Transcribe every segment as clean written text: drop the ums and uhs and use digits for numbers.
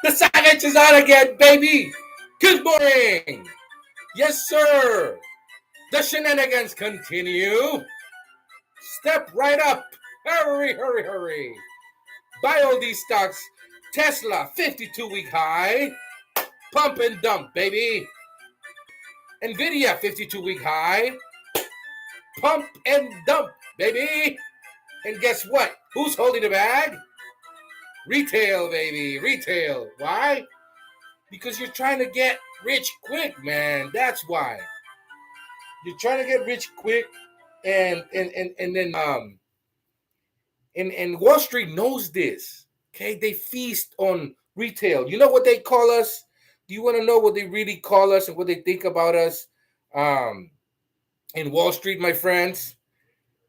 The Savage is on again, baby. Good morning. Yes, sir. The shenanigans continue. Step right up. Hurry, hurry, hurry. Buy all these stocks. Tesla, 52-week high. Pump and dump, baby. Nvda, 52-week high. Pump and dump, baby. And guess what? Who's holding the bag? Retail, baby. Retail. Why? Because you're trying to get rich quick, man. That's why. You're trying to get rich quick, and then and Wall Street knows this. Okay, they feast on retail. You know what they call us? Do you want to know what they really call us and what they think about us? Um, in Wall Street, my friends,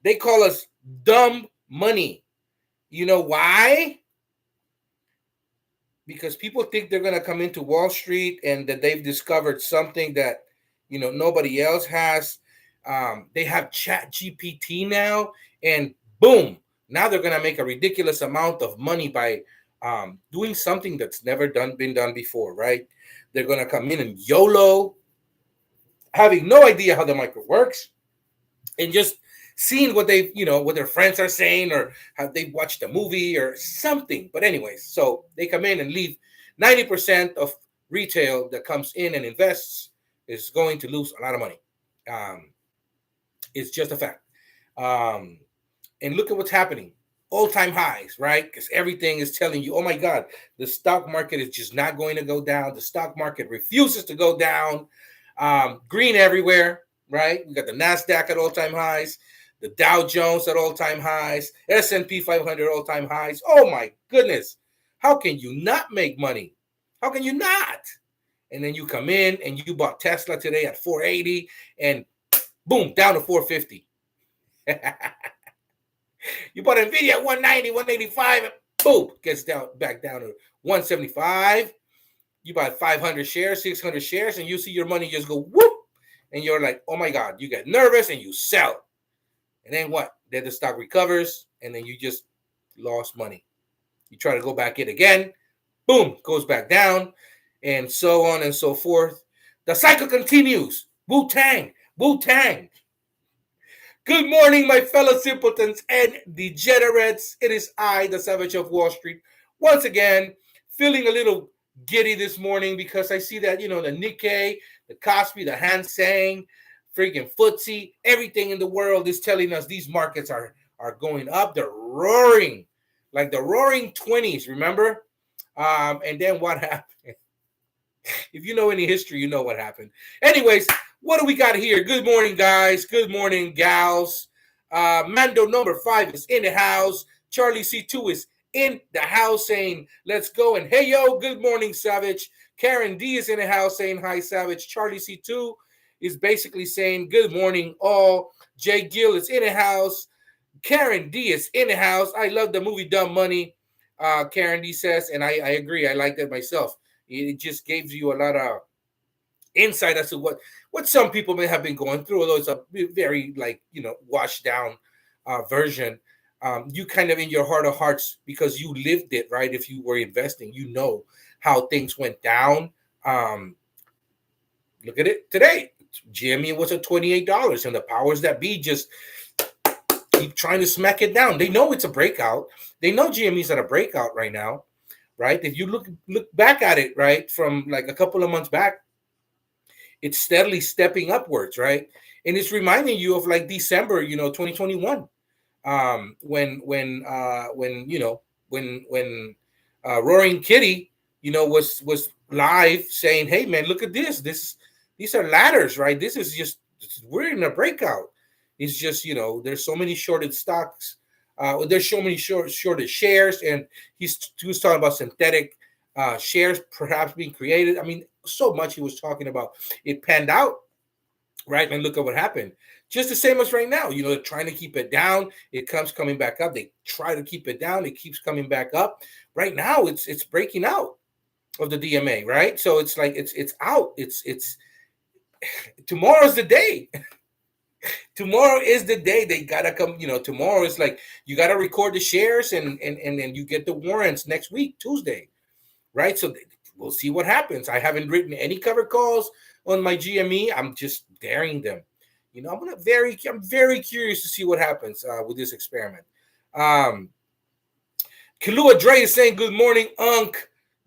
they call us dumb money. You know why? Because people think they're gonna come into Wall Street and that they've discovered something that nobody else has. They have Chat GPT now, and boom, now they're gonna make a ridiculous amount of money by doing something that's never been done before, right? They're gonna come in and YOLO, having no idea how the market works, and just seeing what what their friends are saying, or how they watched a movie or something. But anyways, so they come in and leave 90% of retail that comes in and invests is going to lose a lot of money. It's just a fact. And look at what's happening. All-time highs, right? Because everything is telling you, oh my God, the stock market is just not going to go down. The stock market refuses to go down. Green everywhere, right? We got the NASDAQ at all-time highs, the Dow Jones at all-time highs, S&P 500 all-time highs. Oh my goodness. How can you not make money? How can you not? And then you come in and you bought Tesla today at 480 and boom, down to 450. You bought Nvda at 190, 185, and boom, gets back down to 175. You buy 500 shares, 600 shares, and you see your money just go whoop. And you're like, oh my God, you get nervous and you sell. And then what? Then the stock recovers, and then you just lost money. You try to go back in again, boom, goes back down, and so on and so forth. The cycle continues. Wu-Tang, Wu-Tang. Good morning, my fellow simpletons and degenerates. It is I, the Savage of Wall Street, once again, feeling a little giddy this morning because I see that, the Nikkei, the Kospi, the Hang Seng, freaking FTSE, everything in the world is telling us these markets are going up. They're roaring, like the roaring 20s, remember? And then what happened? If you know any history, you know what happened. Anyways, what do we got here? Good morning, guys. Good morning, gals. Mando number 5 is in the house. Charlie C2 is in the house saying, let's go. And hey, yo, good morning, Savage. Karen D is in the house saying, hi, Savage. Charlie C2 is basically saying, good morning, all. Jay Gill is in the house. Karen D is in the house. I love the movie Dumb Money, Karen D says, and I agree. I like that myself. It just gives you a lot of insight as to what some people may have been going through, although it's a very washed down version. You kind of in your heart of hearts, because you lived it, right? If you were investing, you know how things went down. Look at it today. GME was at $28, and the powers that be just keep trying to smack it down. They know it's a breakout. They know GME's at a breakout right now, right? If you look back at it, right, from like a couple of months back, it's steadily stepping upwards, right? And it's reminding you of like December, 2021, when Roaring Kitty, was live saying, "Hey man, look at this. These are ladders, right? This is just we're in a breakout. It's just there's so many shorted stocks, there's so many shorted shares, and he was talking about synthetic shares perhaps being created. I mean, so much he was talking about. It panned out, right? And look at what happened. Just the same as right now. They're trying to keep it down. It comes coming back up. They try to keep it down. It keeps coming back up. Right now, it's breaking out of the DMA, right? So it's like it's out. It's tomorrow's the day. Tomorrow is the day they gotta come. Tomorrow is like you gotta record the shares and then you get the warrants next week, Tuesday. right? So we'll see what happens. I haven't written any cover calls on my GME. I'm just daring them. I'm very curious to see what happens with this experiment. Kalua Dre is saying good morning, Unc.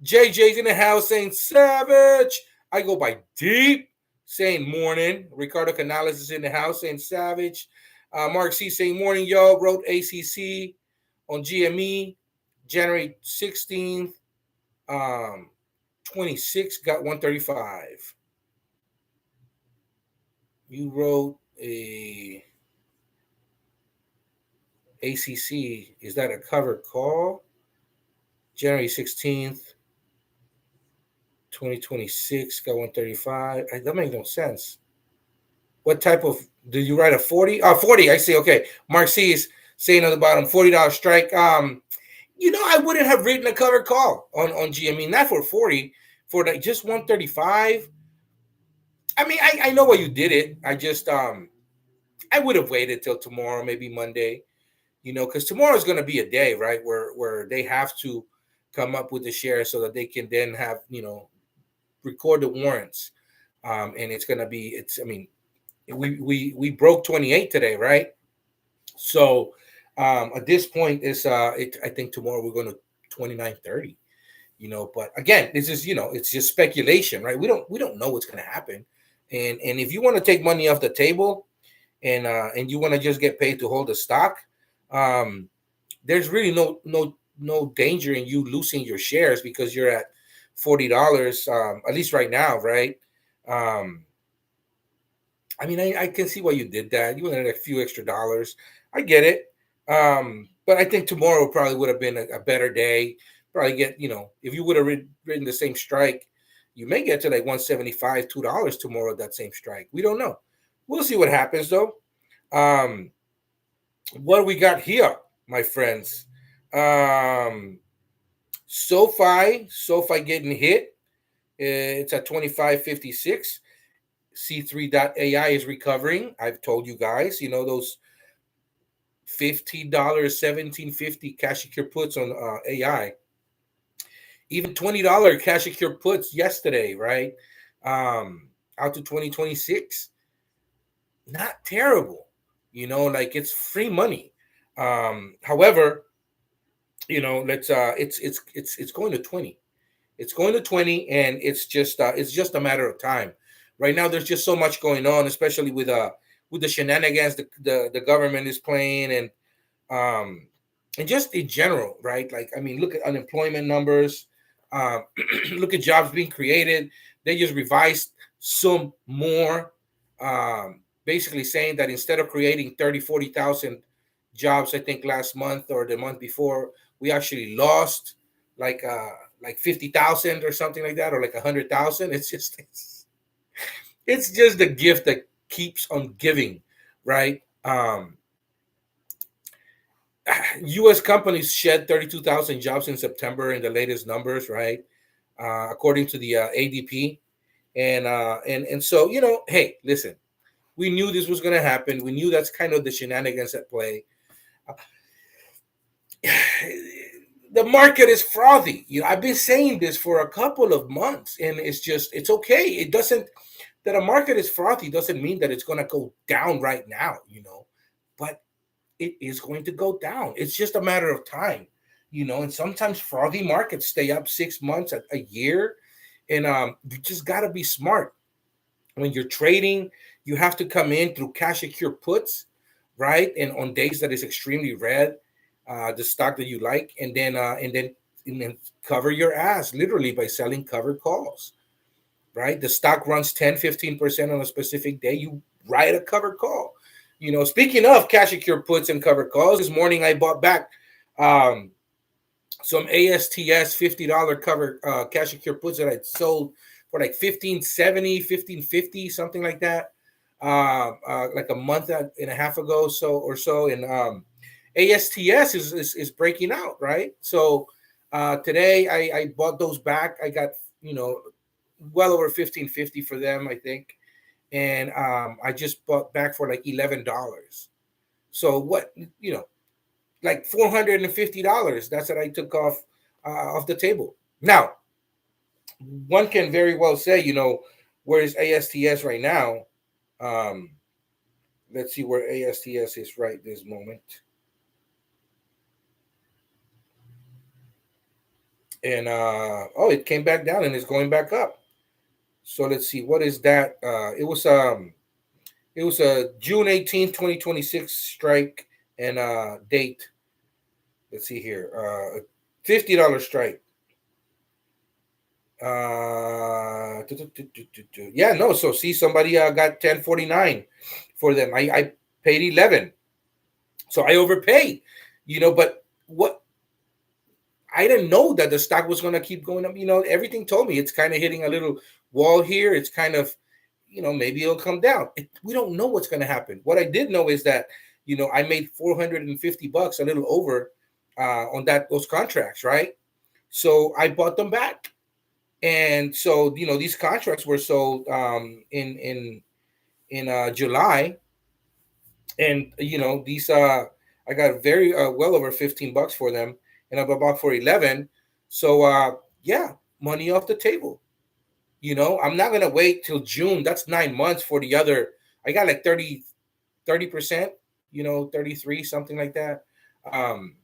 JJ's in the house saying savage. I go by Deep saying morning. Ricardo Canales is in the house saying savage. Mark C saying morning, y'all. Wrote ACC on GME January 16th. 26 got 135. You wrote a ACC. Is that a covered call? January 16th, 2026 got 135. That makes no sense. What type of, did you write a 40? 40, I see. Okay. Mark C is saying on the bottom, $40 strike. I wouldn't have written a covered call on GME, not for 40, for like just 135. I mean, I know why you did it. I just I would have waited till tomorrow, maybe Monday, because tomorrow is going to be a day, right, where they have to come up with the shares so that they can then have, record the warrants. And it's going to be, I mean, we broke 28 today, right? So at this point, I think tomorrow we're going to 29.30. But again, this is, it's just speculation, right? We don't know what's going to happen. And if you want to take money off the table and you want to just get paid to hold the stock, there's really no danger in you losing your shares because you're at $40, at least right now, right? I mean, I can see why you did that. You wanted a few extra dollars. I get it. But I think tomorrow probably would have been a better day. Probably get, if you would have written the same strike, you may get to like 175, $2 tomorrow, that same strike. We don't know. We'll see what happens though. What do we got here, my friends? Sofi getting hit. It's at 25.56. C3.ai is recovering. I've told you guys, those $15, $17.50 cash secure puts on AI. Even $20 cash secure puts yesterday, right? Out to 2026. Not terrible, like it's free money. However, let's it's going to 20. It's going to 20, and it's just a matter of time. Right now, there's just so much going on, especially with the shenanigans the government is playing, and just in general, right? Like, I mean, look at unemployment numbers. Look at jobs being created. They just revised some more, basically saying that instead of creating 30, 40,000 jobs, I think last month or the month before, we actually lost like 50,000 or something like that, or like 100,000. It's just the gift that keeps on giving, right? U.S. companies shed 32,000 jobs in September in the latest numbers, right? According to the ADP, and so hey, listen, we knew this was going to happen. We knew that's kind of the shenanigans at play. The market is frothy. I've been saying this for a couple of months, and it's okay. It doesn't that a market is frothy doesn't mean that it's going to go down right now, but it is going to go down. It's just a matter of time, and sometimes frothy markets stay up 6 months, a year, and you just got to be smart. When you're trading, you have to come in through cash secure puts, right? And on days that is extremely red, the stock that you like, and then cover your ass literally by selling covered calls, right? The stock runs 10-15% on a specific day. You write a covered call. Speaking of cash secure puts and covered calls, this morning I bought back some ASTS $50 cover cash secure puts that I sold for like $15.70, $15.50, something like that, like a month and a half ago, or so. And ASTS is breaking out, right? So today I bought those back. I got well over $15.50 for them, I think, and I just bought back for like $11. So what like $450. That's what I took off the table. Now one can very well say, where is ASTS right now? Um, let's see where ASTS is right this moment. And oh, it came back down and it's going back up. So let's see, what is that? It was a June 18th, 2026 strike and date. Let's see here. $50 strike. Yeah, no. So see, somebody got 1049 for them. I paid 11, so I overpaid. But what I didn't know that the stock was going to keep going up. Everything told me it's kind of hitting a little wall here. It's kind of, maybe it'll come down. We don't know what's going to happen. What I did know is that, I made $450, a little over, on those contracts, right? So I bought them back, and so these contracts were sold in July, and these I got very well over $15 for them, and I bought for 11. So yeah, money off the table. I'm not gonna wait till June. That's 9 months for the other. I got like 30%, 33, something like that. um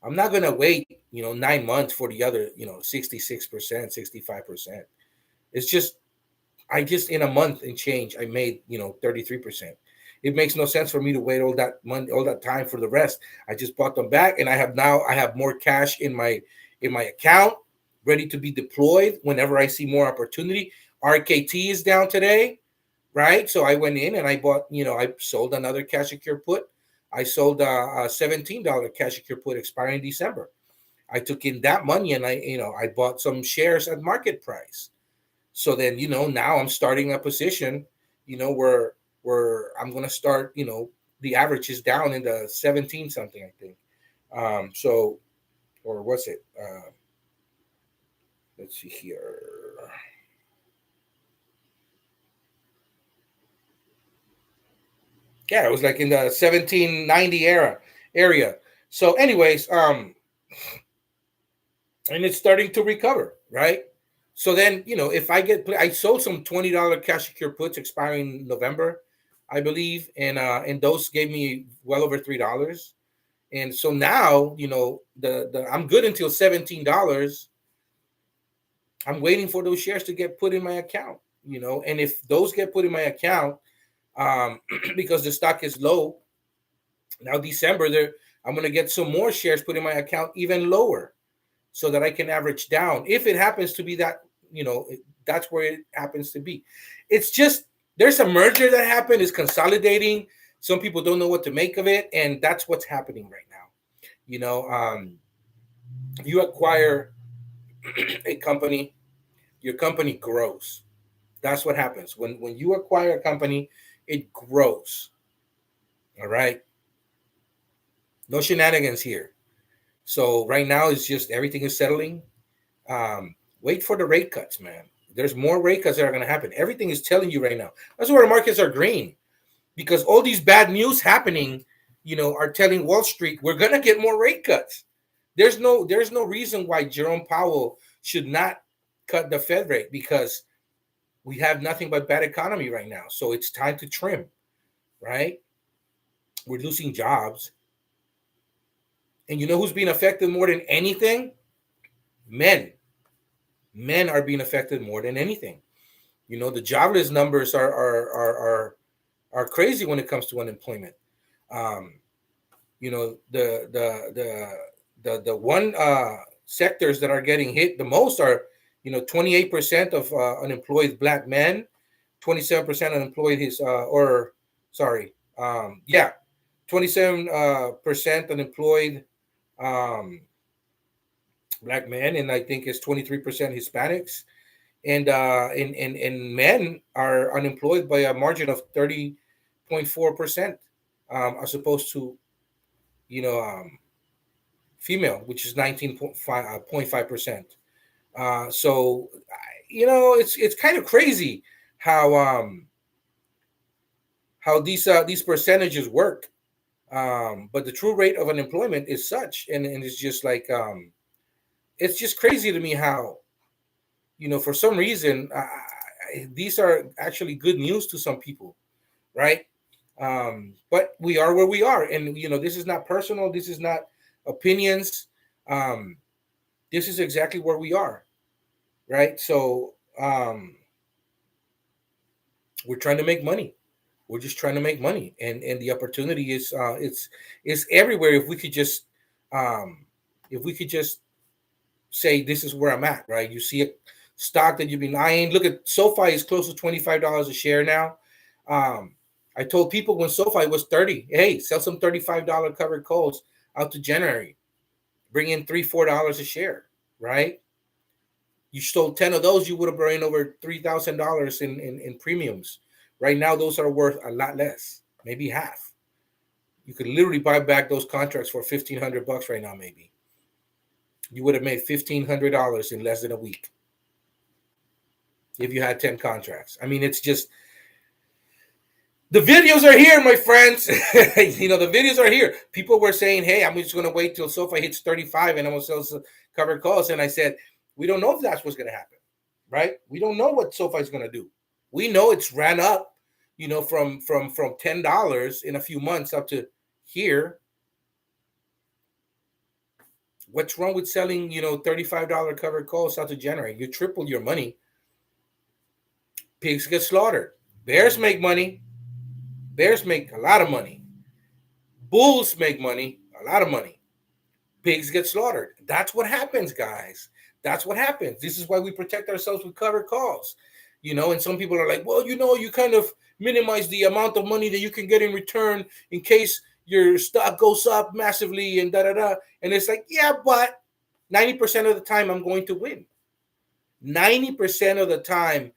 I'm not gonna wait 9 months for the other 66%, 65%. It's just, I just, in a month and change, I made 33%. It makes no sense for me to wait all that money, all that time for the rest. I just bought them back, and I have more cash in my account, ready to be deployed whenever I see more opportunity. RKT is down today, right? So I went in and I bought, I sold another cash secure put. I sold a $17 cash secure put expiring December. I took in that money and I bought some shares at market price. So then, now I'm starting a position, where I'm gonna start, the average is down in the 17 something, I think. So, or what's it? Let's see here. Yeah, it was like in the 1790 area. So, anyways, and it's starting to recover, right? So then, if I sold some $20 cash secure puts expiring November, I believe, and those gave me well over $3. And so now, the I'm good until $17. I'm waiting for those shares to get put in my account, and if those get put in my account, because the stock is low now, December, there I'm gonna get some more shares put in my account even lower, so that I can average down. If it happens to be that, that's where it happens to be. It's just, there's a merger that happened, is consolidating. Some people don't know what to make of it, and that's what's happening right now. You acquire a company, your company grows. That's what happens when you acquire a company, it grows. All right, no shenanigans here. So right now, it's just everything is settling. Wait for the rate cuts, man. There's more rate cuts that are going to happen. Everything is telling you right now. That's why the markets are green, because all these bad news happening, are telling Wall Street we're going to get more rate cuts. There's no reason why Jerome Powell should not cut the Fed rate, because we have nothing but bad economy right now. So it's time to trim, right? We're losing jobs. And you know who's being affected more than anything? Men. Men are being affected more than anything. The jobless numbers are crazy when it comes to unemployment. Um, the one sectors that are getting hit the most are 28% of unemployed black men, 27% unemployed his or sorry yeah 27% unemployed um, black men, and I think it's 23% Hispanics, and men are unemployed by a margin of 30.4%, as opposed to you know female, which is 19.5%. So it's kind of crazy how these percentages work. But the true rate of unemployment is such, and it's just like it's just crazy to me how, for some reason, these are actually good news to some people, right? But we are where we are, and this is not personal. This is not opinions. Um, this is exactly where we are, right? So we're trying to make money. We're just trying to make money, and the opportunity is it's everywhere. Um, if we could just say this is where I'm at, right? You see a stock that you've been eyeing. Look at SoFi is close to $25 a share now. Um, I told people when SoFi was 30, hey, sell some $35 covered calls out to January. Bring in $3-4 a share, right? You sold 10 of those, you would have brought in over $3,000 in premiums. Right now, those are worth a lot less, maybe half. You could literally buy back those contracts for $1,500 right now, maybe. You would have made $1,500 in less than a week if you had 10 contracts. I mean, it's just the videos are here, my friends. The videos are here. People were saying, hey, I'm just going to wait till SoFi hits 35 and I'm going to sell some covered calls. And I said, we don't know if that's what's going to happen, right? We don't know what SoFi is going to do. We know it's ran up, from $10 in a few months up to here. What's wrong with selling, $35 covered calls out to January? You triple your money. Pigs get slaughtered. Bears make money. Bears make a lot of money. Bulls make money, a lot of money. Pigs get slaughtered. That's what happens, guys. That's what happens. This is why we protect ourselves with covered calls. And some people are like, well, you kind of minimize the amount of money that you can get in return in case your stock goes up massively and da-da-da. And it's like, yeah, but 90% of the time I'm going to win. 90% of the time,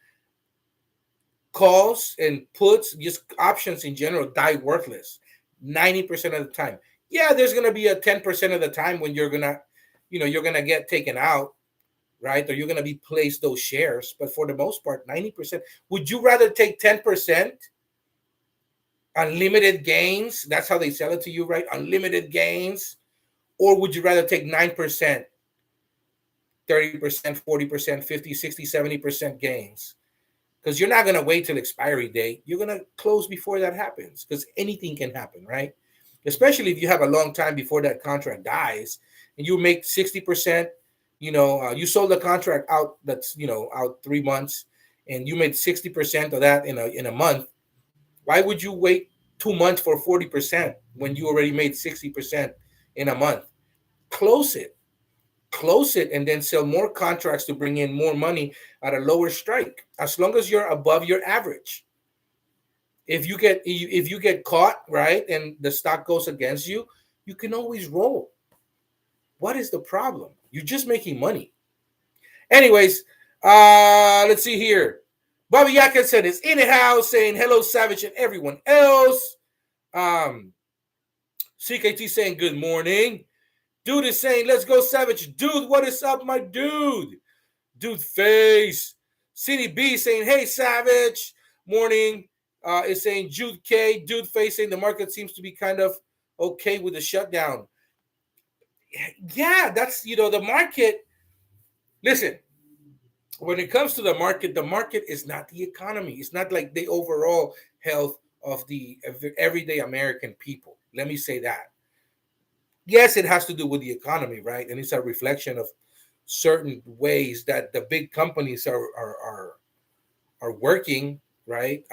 calls and puts, just options in general, die worthless. 90% of the time. Yeah, there's gonna be a 10% of the time when you're gonna get taken out, right? Or you're gonna be placed those shares. But for the most part, 90%. Would you rather take 10% unlimited gains? That's how they sell it to you, right? Unlimited gains. Or would you rather take 9%, 30%, 40%, 50, 60, 70% gains? Because you're not going to wait till expiry date. You're going to close before that happens, because anything can happen, right? Especially if you have a long time before that contract dies and you make 60%, you sold the contract out that's, out 3 months and you made 60% of that in a month. Why would you wait 2 months for 40% when you already made 60% in a month? Close it and then sell more contracts to bring in more money at a lower strike, as long as you're above your average. If you get caught, right, and the stock goes against you, you can always roll. What is the problem? You're just making money. Anyways, let's see here. Bobby Yakinson is in the house saying hello, Savage, and everyone else. CKT saying good morning. Dude is saying, let's go, Savage. Dude, what is up, my dude? Dude face. City B saying, hey, Savage. Morning. Is saying Jude K. Dude face saying the market seems to be kind of okay with the shutdown. Yeah, that's, the market. Listen, when it comes to the market is not the economy. It's not like the overall health of the everyday American people. Let me say that. Yes, it has to do with the economy, right? And it's a reflection of certain ways that the big companies are working, right?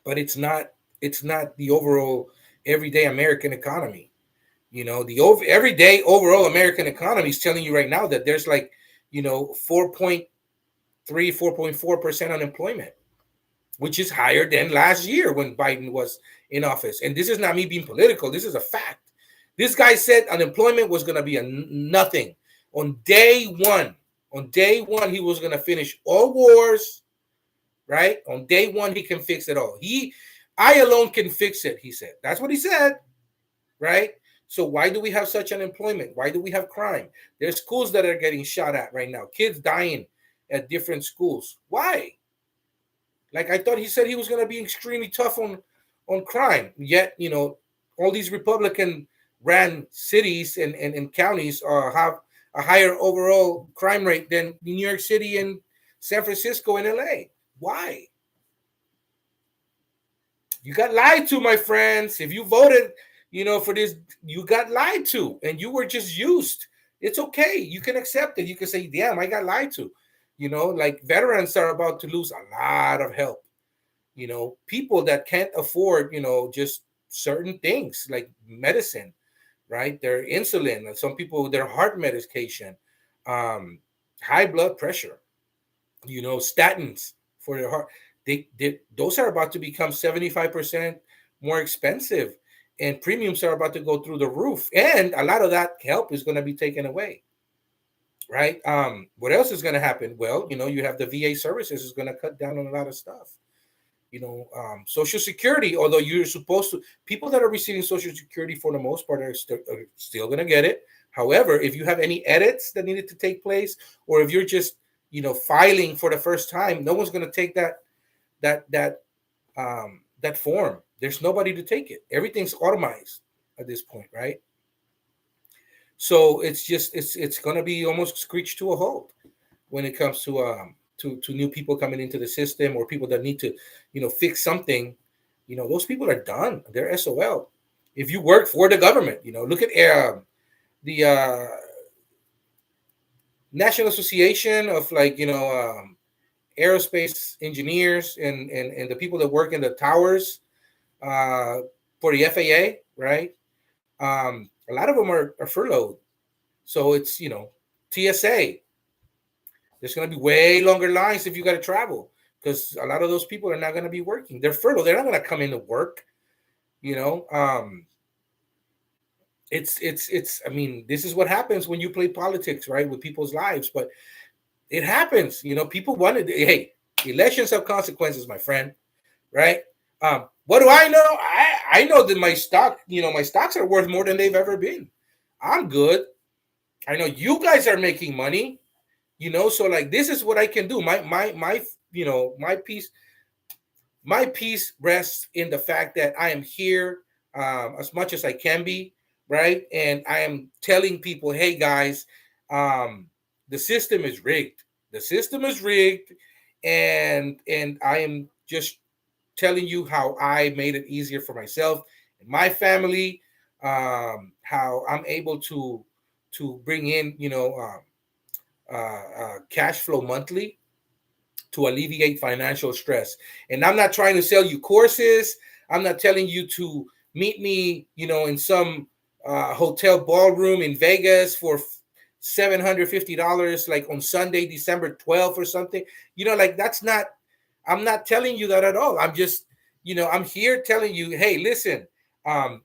But it's not the overall everyday American economy. The everyday overall American economy is telling you right now that there's 4.3, 4.4% unemployment, which is higher than last year when Biden was in office. And this is not me being political. This is a fact. This guy said unemployment was going to be a nothing. On day one, he was going to finish all wars, right? On day one, he can fix it all. I alone can fix it, he said. That's what he said, right? So why do we have such unemployment? Why do we have crime? There's schools that are getting shot at right now. Kids dying at different schools. Why? Like, I thought he said he was going to be extremely tough on crime. Yet, all these Republican ran cities and counties have a higher overall crime rate than New York City and San Francisco and LA. Why? You got lied to, my friends. If you voted, for this, you got lied to, and you were just used. It's okay. You can accept it. You can say, "Damn, I got lied to." Like veterans are about to lose a lot of help. People that can't afford, just certain things like medicine, right? Their insulin, and some people their heart medication, um, high blood pressure, statins for their heart. They those are about to become 75% more expensive, and premiums are about to go through the roof, and a lot of that help is going to be taken away, right? What else is going to happen? Well, you have the VA services is going to cut down on a lot of stuff. Social Security, although you're supposed to, people that are receiving Social Security for the most part are still going to get it. However, if you have any edits that needed to take place, or if you're just, filing for the first time, no one's going to take that form. There's nobody to take it. Everything's automized at this point, right? So it's going to be almost screeched to a halt when it comes to new people coming into the system, or people that need to, fix something. Those people are done. They're SOL. If you work for the government, look at the National Association of, like, aerospace engineers and the people that work in the towers uh, for the FAA, right? A lot of them are furloughed. So it's, TSA. There's going to be way longer lines if you got to travel, because a lot of those people are not going to be working. They're furloughed. They're not going to come into work. You know, it's. I mean, this is what happens when you play politics, right, with people's lives. But it happens. People wanted. Hey, elections have consequences, my friend. Right? What do I know? I know that my stock. My stocks are worth more than they've ever been. I'm good. I know you guys are making money. So, like, this is what I can do. My peace rests in the fact that I am here, as much as I can be, right? And I am telling people, hey guys, the system is rigged. The system is rigged, and I am just telling you how I made it easier for myself and my family, how I'm able to bring in, cash flow monthly to alleviate financial stress. And I'm not trying to sell you courses. I'm not telling you to meet me, in some hotel ballroom in Vegas for $750, like on Sunday, December 12th or something. Like, that's not, I'm not telling you that at all. I'm just, I'm here telling you, hey, listen,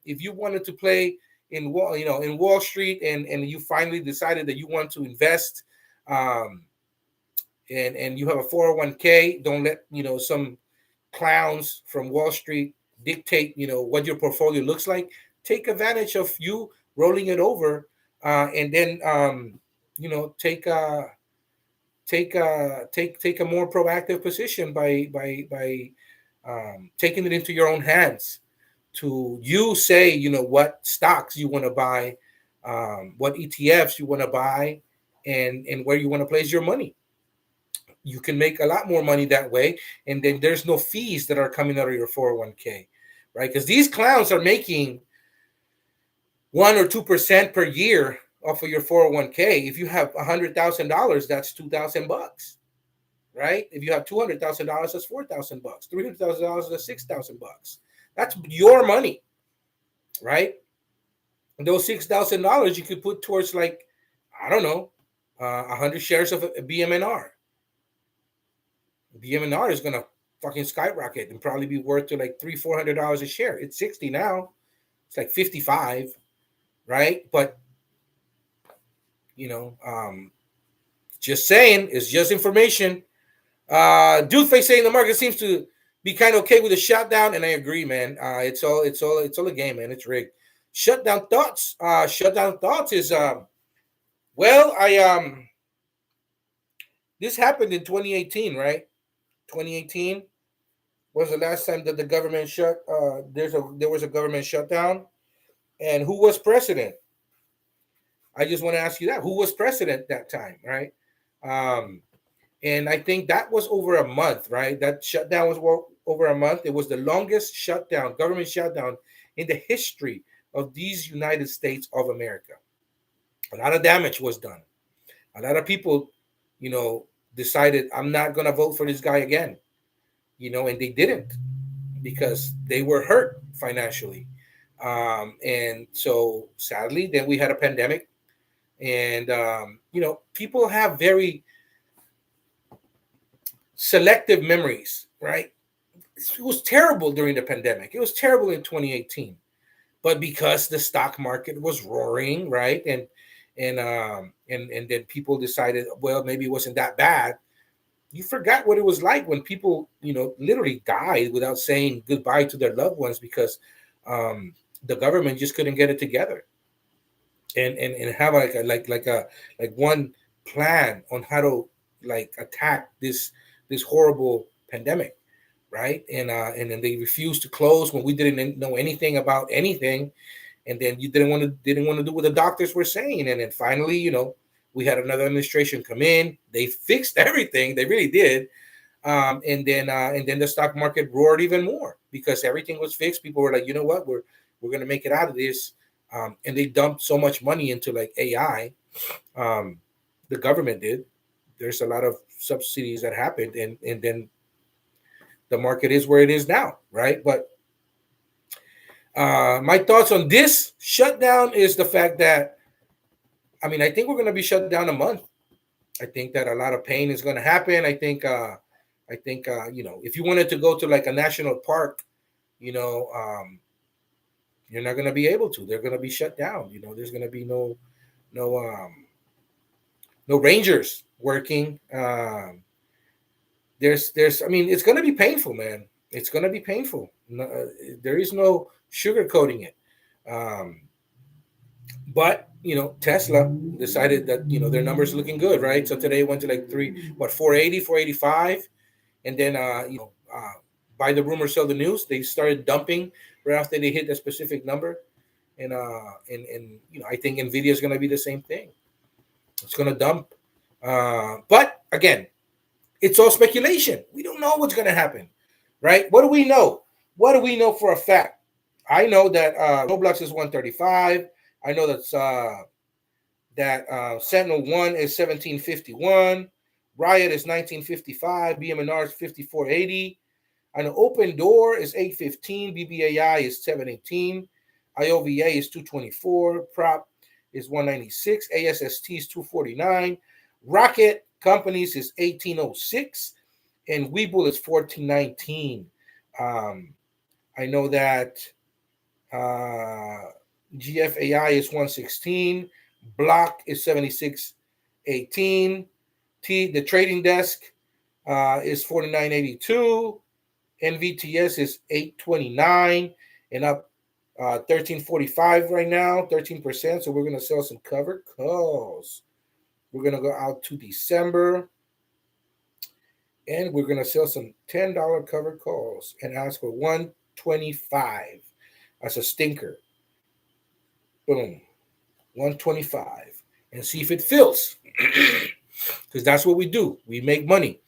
if you wanted to play in Wall Street, and you finally decided that you want to invest, um, and you have a 401k, don't let some clowns from Wall Street dictate what your portfolio looks like. Take advantage of you rolling it over, and then take a more proactive position by taking it into your own hands, to you say what stocks you want to buy, what ETFs you want to buy, and where you want to place your money. You can make a lot more money that way, and then there's no fees that are coming out of your 401k, right? Because these clowns are making 1 or 2% per year off of your 401k. If you have $100,000, that's $2,000, right? If you have $200,000, that's $4,000. $300,000, that's $6,000. That's your money, right? And those $6,000 you could put towards, like, I don't know, 100 shares of a BMNR. BMNR is gonna fucking skyrocket and probably be worth to like $300-400 a share. It's 60 now. It's like 55, right? But just saying, it's just information. Dudeface saying the market seems to be kind of okay with the shutdown, and I agree, man. It's all a game, man. It's rigged. Shutdown thoughts. Shutdown thoughts is well, this happened in 2018, right? 2018 was the last time that the government shut. There was a government shutdown, and who was president? I just want to ask you that. Who was president that time, right? Um, and I think that was over a month, right? That shutdown was over a month. It was the longest shutdown, government shutdown in the history of these United States of America. A lot of damage was done. A lot of people, you know, decided I'm not gonna vote for this guy again, and they didn't because they were hurt financially. And so sadly, then we had a pandemic, and people have very selective memories, right? It was terrible during the pandemic. It was terrible in 2018, but because the stock market was roaring, right, and then people decided, well, maybe it wasn't that bad. You forgot what it was like when people, literally died without saying goodbye to their loved ones because um, the government just couldn't get it together and have like one plan on how to like attack this horrible pandemic, right? And then they refused to close when we didn't know anything about anything, and then you didn't want to do what the doctors were saying, and then finally, we had another administration come in. They fixed everything. They really did. And then the stock market roared even more because everything was fixed. People were like, you know what, we're gonna make it out of this. And they dumped so much money into like AI. Um, the government did. There's a lot of subsidies that happened, and then the market is where it is now, right? But my thoughts on this shutdown is the fact that, I think we're going to be shut down a month. I think that a lot of pain is going to happen. I think if you wanted to go to like a national park, you're not going to be able to. They're going to be shut down. There's going to be no rangers working. It's going to be painful, man. It's going to be painful. No, there is no sugarcoating it. Um, but Tesla decided that their numbers looking good, right? So today it went to like 480, 485, and then buy the rumor, sell the news. They started dumping right after they hit a specific number, and I think Nvidia is going to be the same thing. It's going to dump, but again, it's all speculation. We don't know what's going to happen, right? What do we know? What do we know for a fact? I know that Roblox is 135. I know that Sentinel 1 is 1751. Riot is 1955. BMNR is 5480. I know Open Door is 815. BBAI is 718. IOVA is 224. Prop is 196. ASST is 249. Rocket Companies is 1806. And Webull is 1419. I know that GFAI is 116. Block is 7618. The trading desk is 4982. NVTS is 829 and up 1345 right now, 13%. So we're going to sell some covered calls. We're going to go out to December and we're going to sell some $10 covered calls and ask for 125 as a stinker. Boom. 125 and see if it fills. Because that's what we do. We make money.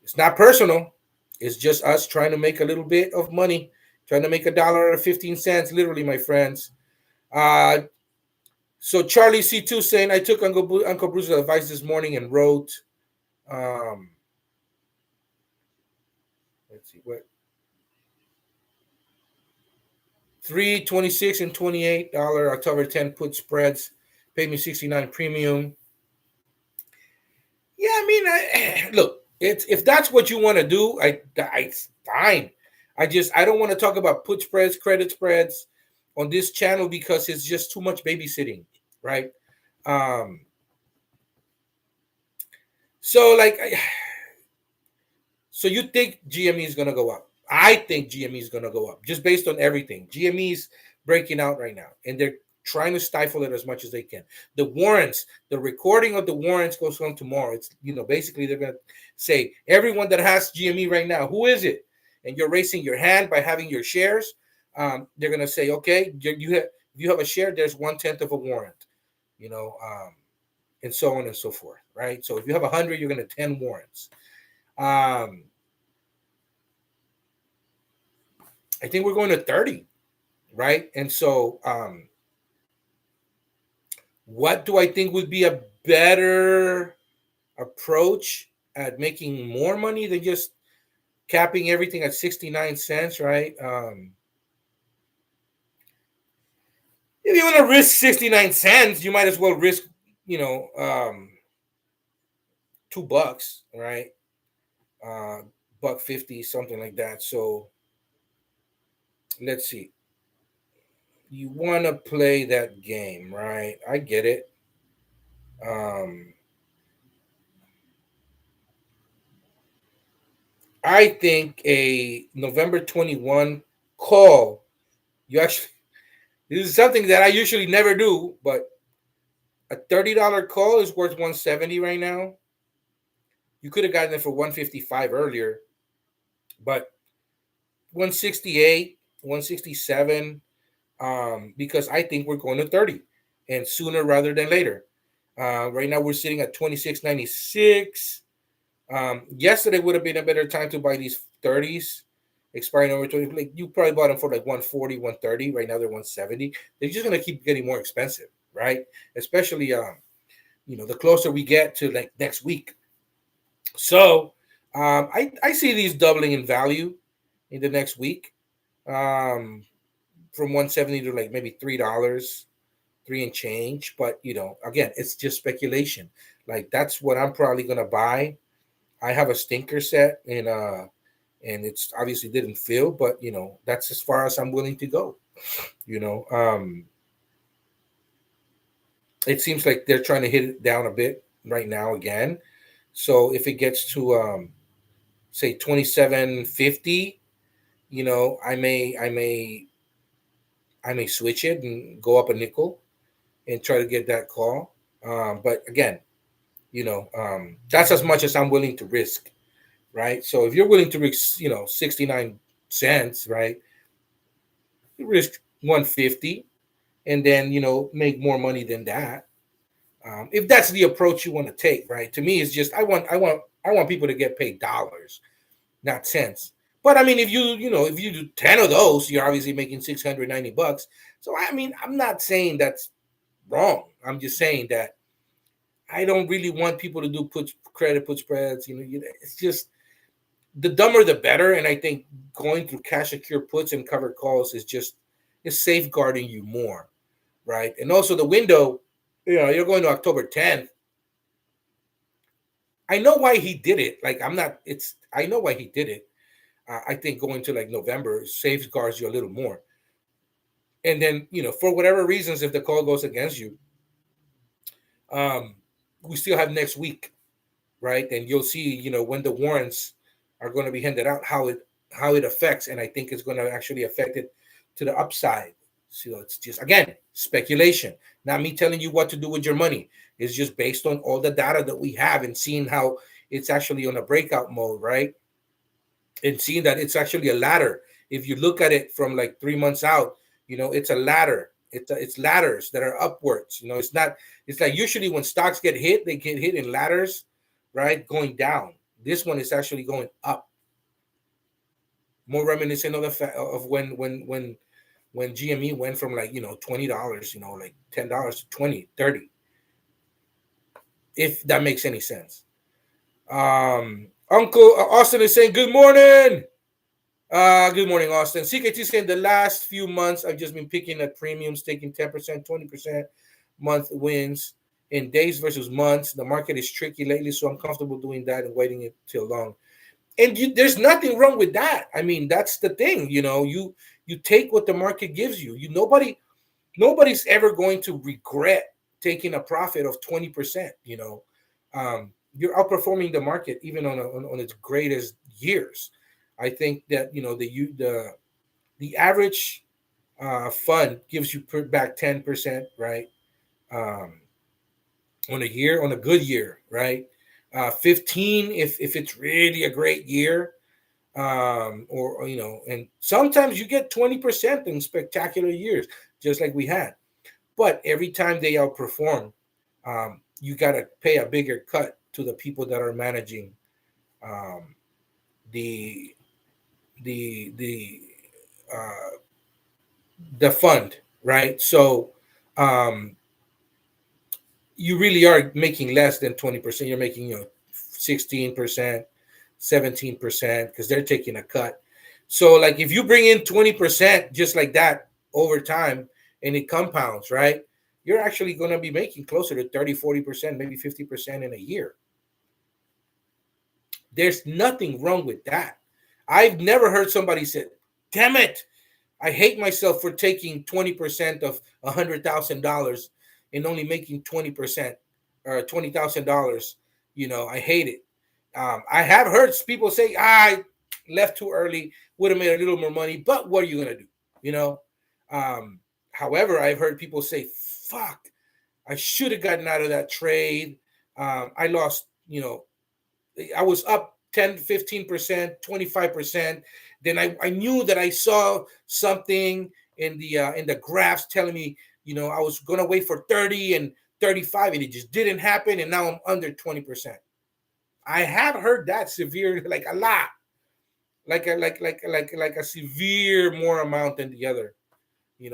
It's not personal. It's just us trying to make a little bit of money, trying to make $1.15, literally, my friends. So Charlie C2 saying, I took Uncle Bruce's advice this morning and wrote, let's see, what? 326 and $28 October 10 put spreads, paid me 69 premium. Yeah, look, if that's what you want to do, I fine. I don't want to talk about put spreads, credit spreads on this channel because it's just too much babysitting, right? So you think GME is going to go up? I think GME is going to go up just based on everything. GME is breaking out right now, and they're trying to stifle it as much as they can. The warrants, the recording of the warrants goes on tomorrow. It's basically they're going to say everyone that has GME right now, who is it? And you're raising your hand by having your shares. They're going to say, okay, if you have a share, there's 1/10 of a warrant. you know, and so on and so forth, right? So if you have 100, you're going to 10 warrants. I think we're going to 30, right? And so what do I think would be a better approach at making more money than just capping everything at 69 cents, right? If you want to risk 69 cents, you might as well risk, you know, $2, right? Buck 50, something like that. So let's see. You want to play that game, right? I get it. I think a November 21 call, you actually, this is something that I usually never do, but a $30 call is worth 170 right now. You could have gotten it for 155 earlier, but 168, 167, because I think we're going to 30 and sooner rather than later. Right now we're sitting at 26.96. Yesterday would have been a better time to buy these 30s expiring over 20. Like you probably bought them for like 140, 130. Right now they're 170. They're just gonna keep getting more expensive, right? Especially the closer we get to like next week. So I see these doubling in value in the next week. Um, from 170 to like maybe $3, three and change. But again, it's just speculation. Like that's what I'm probably gonna buy. I have a stinker set and it's obviously didn't fill, but that's as far as I'm willing to go. You know, it seems like they're trying to hit it down a bit right now again. So if it gets to say 27.50, I may switch it and go up a nickel and try to get that call. But again, that's as much as I'm willing to risk, right? So if you're willing to risk, 69 cents, right? You risk 150 and then, make more money than that. If that's the approach you want to take, right? To me, it's just I want people to get paid dollars, not cents. But I mean, if you do 10 of those, you're obviously making $690. So I mean, I'm not saying that's wrong. I'm just saying that I don't really want people to do put spreads. It's just the dumber the better. And I think going through cash secure puts and covered calls is safeguarding you more, right? And also the window, you're going to October 10th. I know why he did it. Like I know why he did it. I think going to like November safeguards you a little more. And then, for whatever reasons, if the call goes against you, we still have next week, right? And you'll see, when the warrants are going to be handed out, how it affects, and I think it's going to actually affect it to the upside. So it's just again speculation, not me telling you what to do with your money. It's just based on all the data that we have and seeing how it's actually on a breakout mode, right? And seeing that it's actually a ladder. If you look at it from like 3 months out, it's a ladder. It's ladders that are upwards. It's not. It's like usually when stocks get hit, they get hit in ladders, right? Going down. This one is actually going up. More reminiscent of of when GME went from like $20, like $10 to 20, 30. If that makes any sense. Uncle Austin is saying good morning. Good morning, Austin. CKT saying the last few months I've just been picking at premiums, taking 10%, 20% month wins in days versus months. The market is tricky lately, so I'm comfortable doing that and waiting it till long. And there's nothing wrong with that. I mean, that's the thing. You take what the market gives you. Nobody's ever going to regret taking a profit of 20%. You're outperforming the market even on its greatest years. I think that the average fund gives you back 10%, right? On a good year, right? 15 if it's really a great year, and sometimes you get 20% in spectacular years, just like we had. But every time they outperform, you got to pay a bigger cut to the people that are managing um, the the uh, the fund, right? So um, you really are making less than 20%. You're making 16%, 17% because they're taking a cut. So like if you bring in 20% just like that over time and it compounds, right? You're actually going to be making closer to 30, 40%, maybe 50% in a year. There's nothing wrong with that. I've never heard somebody say, damn it, I hate myself for taking 20% of $100,000 and only making 20% or $20,000. I hate it. I have heard people say, I left too early, would have made a little more money, but what are you going to do? You know? Um, However, I've heard people say, fuck, I should have gotten out of that trade. I lost, I was up 10, 15%, 25%. Then I knew that I saw something in the graphs telling me, I was gonna wait for 30 and 35, and it just didn't happen. And now I'm under 20%. I have heard that severe, like a lot, like a severe more amount than the other,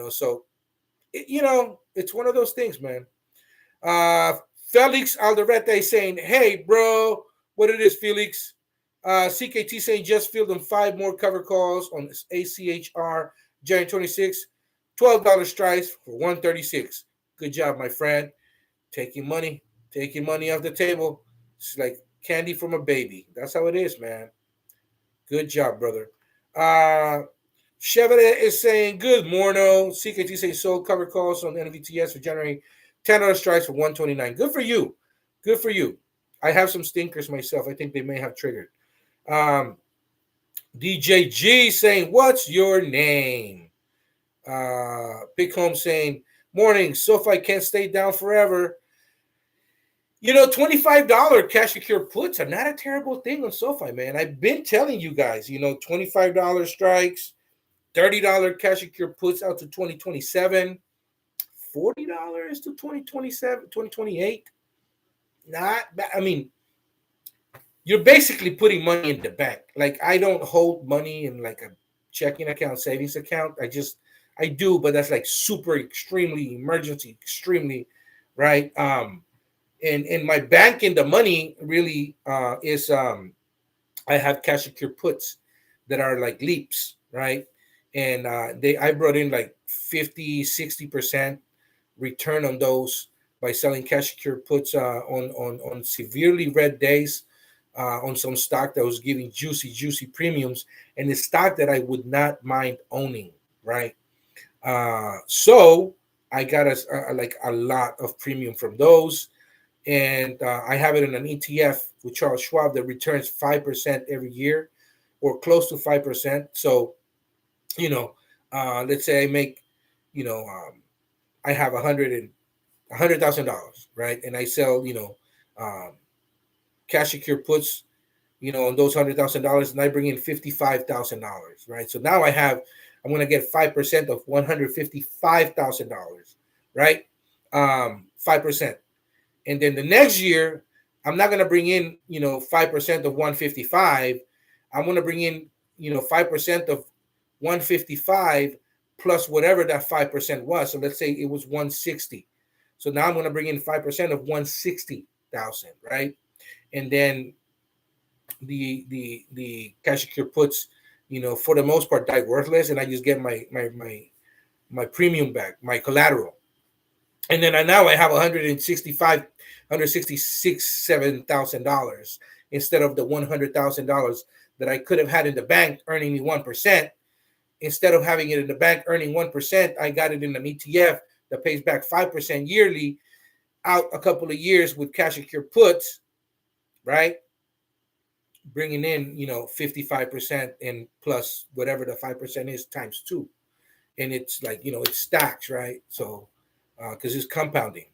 So it's one of those things, man. Uh, Felix Alderete saying, hey, bro, what it is, Felix? CKT saying, just filled them 5 more cover calls on ACHR January 26th. $12 strikes for 136. Good job, my friend. Taking money off the table. It's like candy from a baby. That's how it is, man. Good job, brother. Chevrolet is saying, good morning. CKT saying sold cover calls on NVTS for January. $10 strikes for 129. Good for you. Good for you. I have some stinkers myself. I think they may have triggered. DJ G saying, what's your name? Big Home saying, morning. Sofi can't stay down forever. $25 cash secure puts are not a terrible thing on SoFi, man. I've been telling you guys, $25 strikes, $30 cash secure puts out to 2027, $40 to 2027, 2028. Not bad. I mean, you're basically putting money in the bank. Like, I don't hold money in like a checking account, savings account. I do, but that's like super extremely emergency, extremely, right? And my bank in the money really is I have cash secure puts that are like leaps, right? And I brought in like 50, 60% return on those by selling cash secure puts on severely red days on some stock that was giving juicy premiums, and the stock that I would not mind owning, right? So I got like a lot of premium from those, and I have it in an ETF with Charles Schwab that returns 5% every year, or close to 5%. So, let's say I make, I have $100,000, right, and I sell, um, cash secure puts, on those $100,000, and I bring in $55,000, right? So now I'm going to get 5% of $155,000, right? 5%. And then the next year, I'm not going to bring in, 5% of 155. I'm going to bring in, 5% of 155 plus whatever that 5% was. So let's say it was 160. So now I'm going to bring in 5% of 160,000, right? And then the cash secure puts, for the most part, die worthless, and I just get my premium back, my collateral. And then now I have $167,000 instead of the $100,000 that I could have had in the bank earning me 1%. Instead of having it in the bank earning 1%, I got it in an ETF that pays back 5% yearly out a couple of years with cash secure puts, right? Bringing in, 55% and plus whatever the 5% is times 2. And it's like, it stacks, right? So, because it's compounding,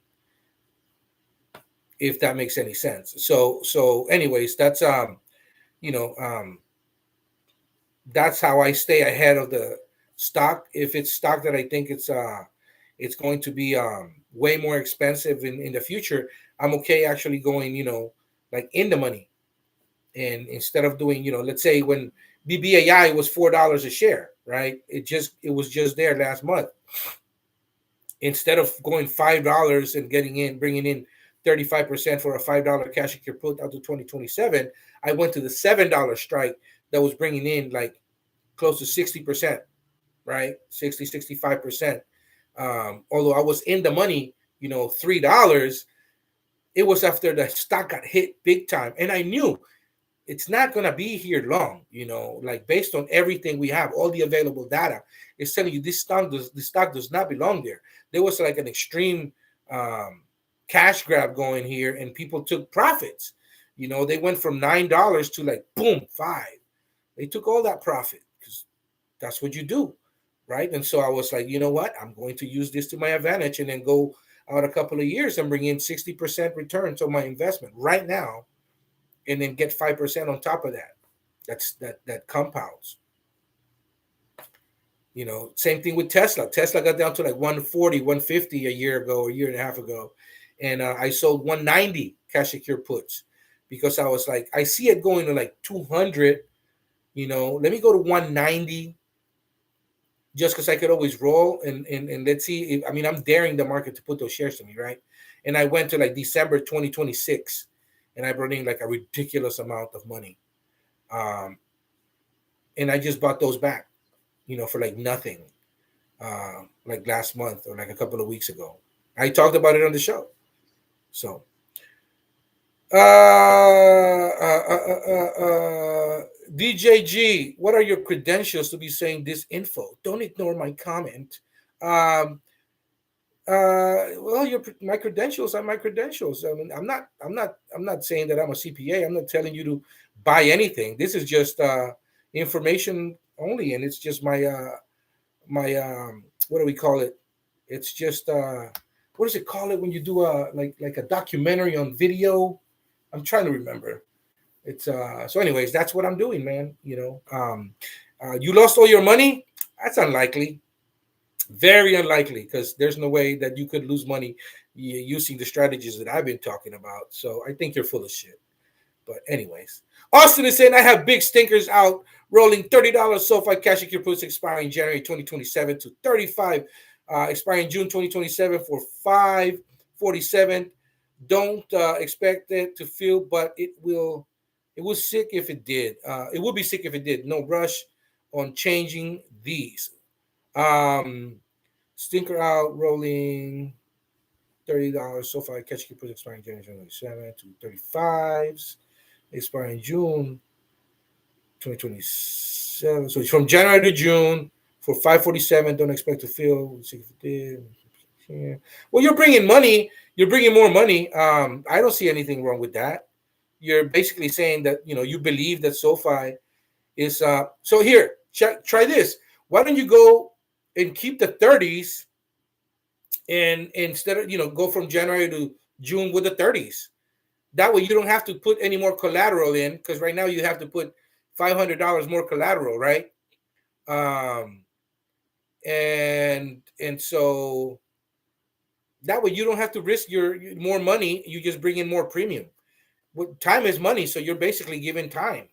if that makes any sense. So anyways, you know, um, that's how I stay ahead of the stock. If it's stock that I think it's it's going to be way more expensive in the future. I'm okay actually going, like in the money. And instead of doing, let's say when BBAI was $4 a share, right? It was just there last month. Instead of going $5 and bringing in 35% for a $5 cash secure put out to 2027, I went to the $7 strike that was bringing in like close to 60%, right? 60, 65%. Although I was in the money, $3, it was after the stock got hit big time. And I knew it's not going to be here long, like based on everything we have, all the available data is telling you this stock does not belong there. There was like an extreme cash grab going here, and people took profits. They went from $9 to like boom, 5. They took all that profit because that's what you do, right? And so I was like, you know what? I'm going to use this to my advantage and then go out a couple of years and bring in 60% returns on my investment right now, and then get 5% on top of that. That compounds. Same thing with Tesla. Tesla got down to like 140, 150 a year ago, a year and a half ago. And I sold 190 cash secure puts because I was like, I see it going to like 200. Let me go to 190 just because I could always roll and let's see. I'm daring the market to put those shares to me, right? And I went to like December 2026 and I brought in like a ridiculous amount of money. And I just bought those back, for like nothing, like last month or like a couple of weeks ago. I talked about it on the show. So, DJG, what are your credentials to be saying this info? Don't ignore my comment. Well, my credentials are my credentials. I mean, I'm not saying that I'm a CPA. I'm not telling you to buy anything. This is just information only, and it's just my what do we call it? It's just what does it call it when you do a like a documentary on video? I'm trying to remember. It's so anyways, that's what I'm doing, man. You lost all your money? That's unlikely. Very unlikely, because there's no way that you could lose money using the strategies that I've been talking about. So I think you're full of shit. But anyways, Austin is saying I have big stinkers out rolling $30 SoFi cash secure puts expiring January 2027 to 35, expiring June 2027 for 547. Don't expect it to feel, but it will. It was sick if it did. It would be sick if it did. No rush on changing these. Stinker out rolling $30 SoFi catch keepers expiring January 2027 to 35s, expiring June 2027. So it's from January to June for 547. Don't expect to fill. Yeah. Well, you're bringing money. You're bringing more money. I don't see anything wrong with that. You're basically saying that you believe that SoFi is. So here, try this. Why don't you go and keep the 30s, and instead of go from January to June with the 30s? That way you don't have to put any more collateral in, because right now you have to put $500 more collateral, right? And so that way you don't have to risk your more money. You just bring in more premium. Time is money, so you're basically giving time.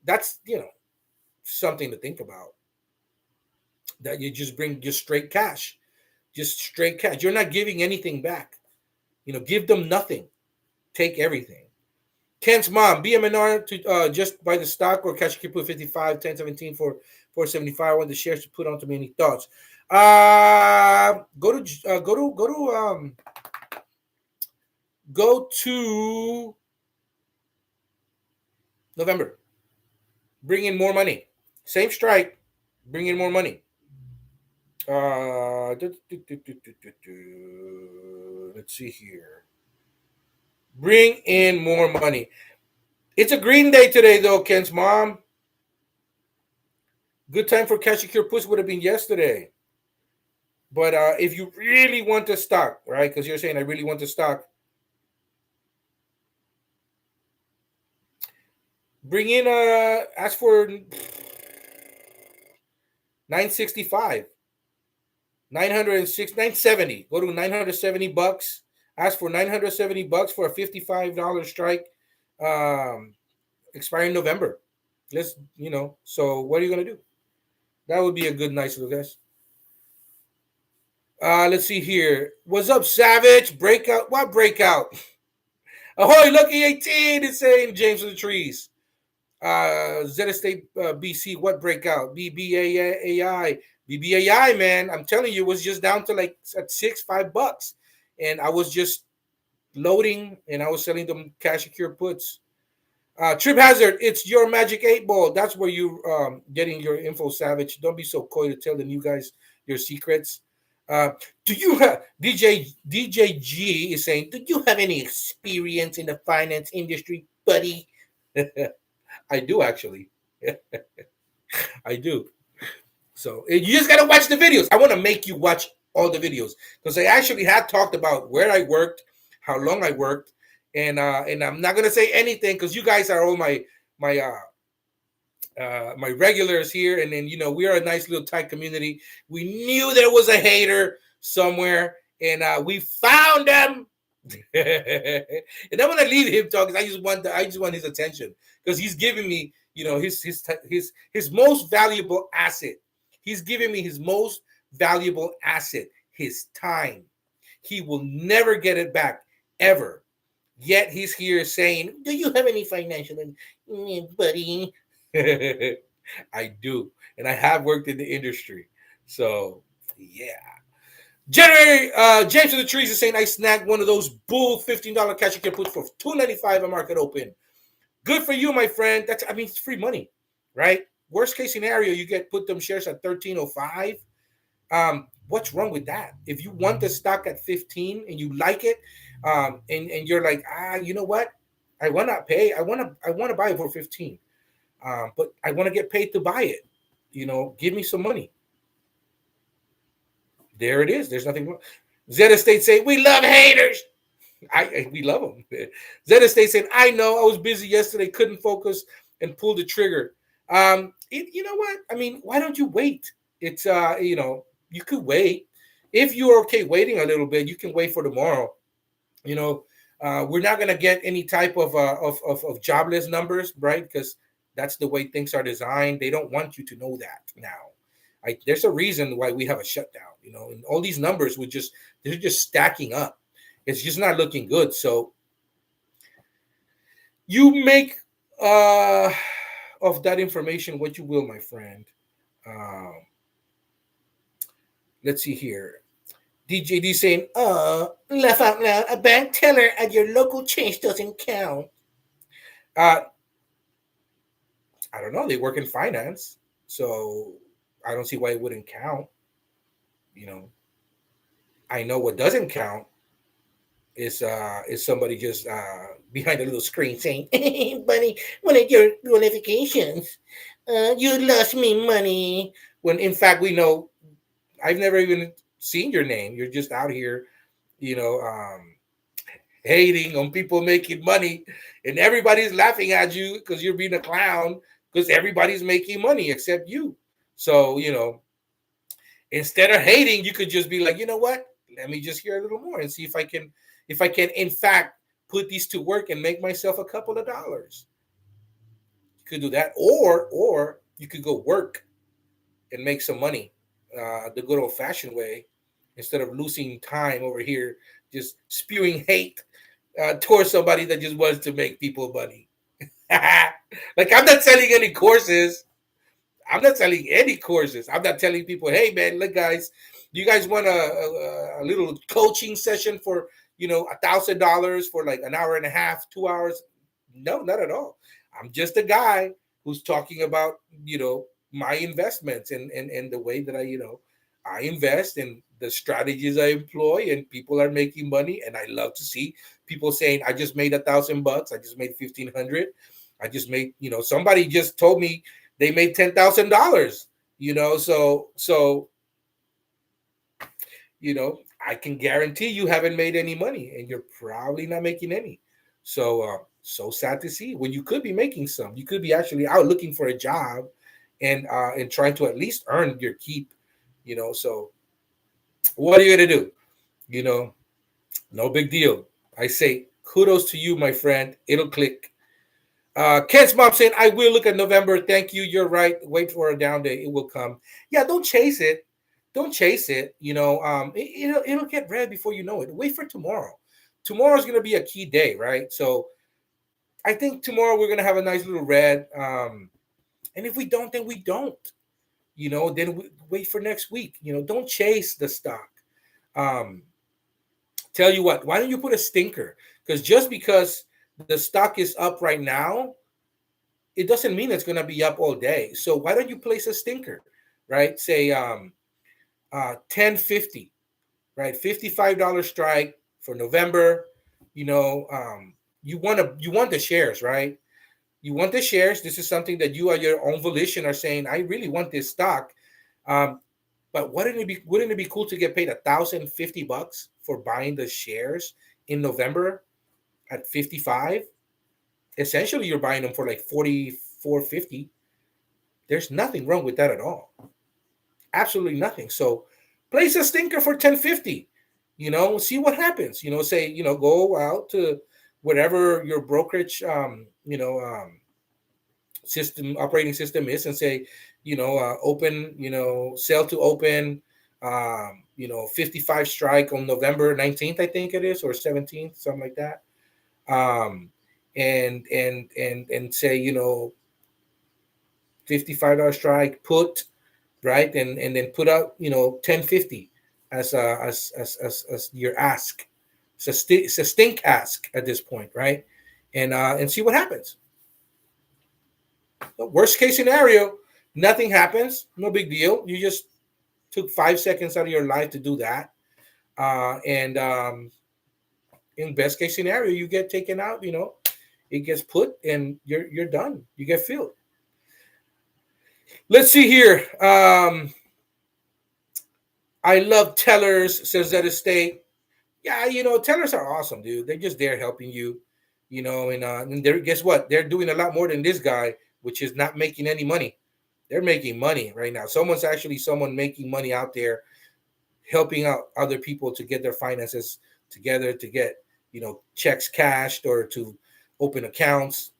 That's something to think about. That you just bring just straight cash. Just straight cash. You're not giving anything back. Give them nothing. Take everything. Kent's mom, BMNR to just buy the stock or cash keep put 55, 1017 for 475. I want the shares to put onto me. Any thoughts? Go to November. Bring in more money. Same strike. Bring in more money. Let's see here. Bring in more money. It's a green day today, though, Ken's mom. Good time for cash secure puts would have been yesterday. But if you really want the stock, right? Because you're saying I really want the stock. Bring in ask for 965. 906, 970. Go to $970. Ask for $970 for a $55 strike, um, expiring November. So what are you gonna do? That would be a good nice little guess. Let's see here. What's up, Savage? Breakout. What breakout? Ahoy, Lucky 18 is saying James of the Trees. Zeta State BC, what breakout? BBAI. BBAI, man. I'm telling you, it was just down to like at $5. And I was just loading and I was selling them cash secure puts. Trip Hazard, it's your magic 8 ball. That's where you getting your info, Savage. Don't be so coy to tell the new guys your secrets. Uh, do you have DJ G is saying, do you have any experience in the finance industry, buddy? I do actually. I do. So you just gotta watch the videos. I want to make you watch all the videos because I actually had talked about where I worked, how long I worked, and I'm not gonna say anything because you guys are all my regulars here, and then we are a nice little tight community. We knew there was a hater somewhere, and we found them. And I'm gonna leave him talking. I just want his attention because he's giving me, his most valuable asset. He's giving me his most valuable asset, his time. He will never get it back ever. Yet he's here saying, "Do you have any financial, buddy?" I do, and I have worked in the industry, so yeah. James of the Trees is saying I snagged one of those bull $15 cash you can put for $2.95 at market open. Good for you, my friend. It's free money, right? Worst case scenario, you put them shares at 13.05. What's wrong with that? If you want the stock at 15 and you like it, and you're like, you know what? I want to pay. I want to buy it for 15. But I want to get paid to buy it. Give me some money. There it is. There's nothing wrong. Zeta State saying, we love haters. We love them. Zeta State saying, I know I was busy yesterday, couldn't focus and pull the trigger. You know what? Why don't you wait? It's you could wait. If you're okay waiting a little bit, you can wait for tomorrow. We're not gonna get any type of jobless numbers, right? Because that's the way things are designed. They don't want you to know that now. There's a reason why we have a shutdown, and all these numbers they're just stacking up. It's just not looking good. So you make of that information what you will, my friend. Let's see here. DJD saying, laugh out loud, a bank teller at your local change doesn't count. I don't know. They work in finance, so I don't see why it wouldn't count. I know what doesn't count is somebody just behind a little screen saying, "Hey, buddy, one of your notifications, you lost me money." When in fact we know I've never even seen your name. You're just out here, hating on people making money, and everybody's laughing at you because you're being a clown because everybody's making money except you. So instead of hating, you could just be like, you know what? Let me just hear a little more and see if I can in fact put these to work and make myself a couple of dollars. You could do that, or you could go work and make some money the good old fashioned way instead of losing time over here just spewing hate towards somebody that just wants to make people money. Like I'm not selling any courses. I'm not selling any courses. I'm not telling people, hey man, look guys, you guys want a little coaching session for $1,000 for like an hour and a half, 2 hours? No, not at all. I'm just a guy who's talking about my investments and the way that I invest and the strategies I employ, and people are making money. And I love to see people saying, I just made $1,000, I just made 1,500, I just made, somebody just told me they made $10,000, so I can guarantee you haven't made any money and you're probably not making any. So sad to see when you could be making some. You could be actually out looking for a job and trying to at least earn your keep, so What are you gonna do? You know, no big deal. I say kudos to you, my friend. It'll click. Ken's mom saying, I will look at November. Thank you. You're right. Wait for a down day. It will come. Yeah, don't chase it. Don't chase it. It'll get red before you know it. Wait for tomorrow. Tomorrow's gonna be a key day, right? So I think tomorrow we're gonna have a nice little red. And if we don't, then we don't. Then wait for next week. Don't chase the stock. Um, Tell you what, why don't you put a stinker? Because just because the stock is up right now, it doesn't mean it's going to be up all day. So why don't you place a stinker, right? Say 10.50, right? $55 strike for November. You want the shares, right? You want the shares. This is something that you, at your own volition, are saying, I really want this stock. Um, but wouldn't it be cool to get paid $1,050 for buying the shares in November at 55? Essentially, you're buying them for like 44.50. There's nothing wrong with that at all. Absolutely nothing. So place a stinker for 10.50. See what happens. Say, go out to whatever your brokerage system operating system is, and say, open, sell to open, 55 strike on November 19th, I think it is, or 17th, something like that. And say, $55 strike put, right, and then put out 10.50 as your ask. It's a stink ask at this point, right? And see what happens. The worst case scenario, nothing happens, no big deal. You just took 5 seconds out of your life to do that. And in best case scenario, you get taken out, it gets put and you're done. You get filled. Let's see here. I love tellers, says that estate. Yeah, tellers are awesome, dude. They're just there helping you, and they're, guess what? They're doing a lot more than this guy, which is not making any money. They're making money right now. Someone making money out there, helping out other people to get their finances together, to get, checks cashed or to open accounts.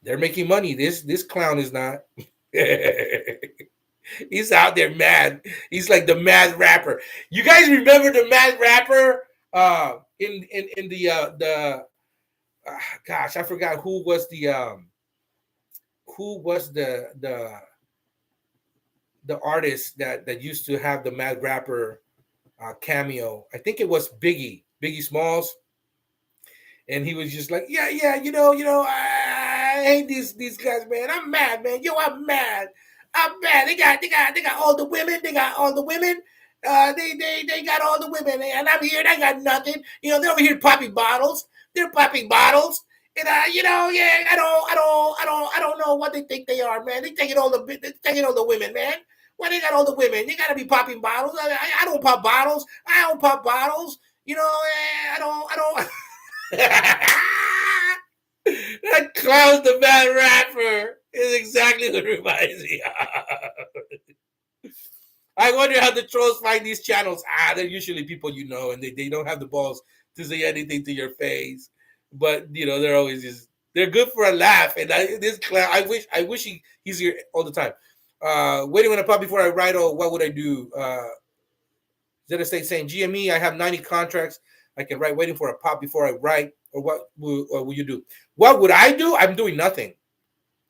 They're making money. This clown is not. He's out there mad. He's like the mad rapper. You guys remember the mad rapper? In gosh, I forgot who was the artist that used to have the mad rapper cameo. I think it was Biggie Smalls, and he was just like, yeah, I hate these guys, man. I'm mad, man. I'm mad. I'm mad. They got all the women. They got all the women. They got all the women, and I'm here. And I got nothing. They're over here popping bottles. They're popping bottles. And yeah, I don't know what they think they are, man. They taking all the women, man. Why they got all the women? They gotta be popping bottles. I don't pop bottles. I don't pop bottles. I don't. That clown, the bad rapper, is exactly what reminds me of. I wonder how the trolls find these channels. They're usually people and they don't have the balls to say anything to your face. But they're always they're good for a laugh. And this clown, I wish he's here all the time. Waiting on a pop before I write. Oh, what would I do? Zeta State saying, GME, I have 90 contracts. I can write waiting for a pop before I write. Or what will you do? What would I do? I'm doing nothing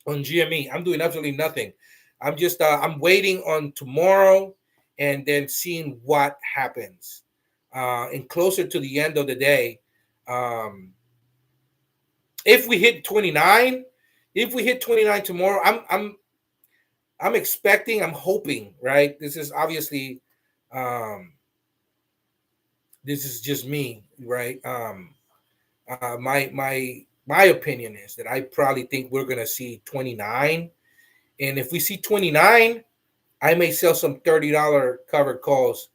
on GME. I'm doing absolutely nothing. I'm just I'm waiting on tomorrow and then seeing what happens. And closer to the end of the day, if we hit 29 tomorrow, I'm expecting, I'm hoping, right? This is obviously this is just me, right? My opinion is that I probably think we're gonna see 29, and if we see 29, I may sell some $30 covered calls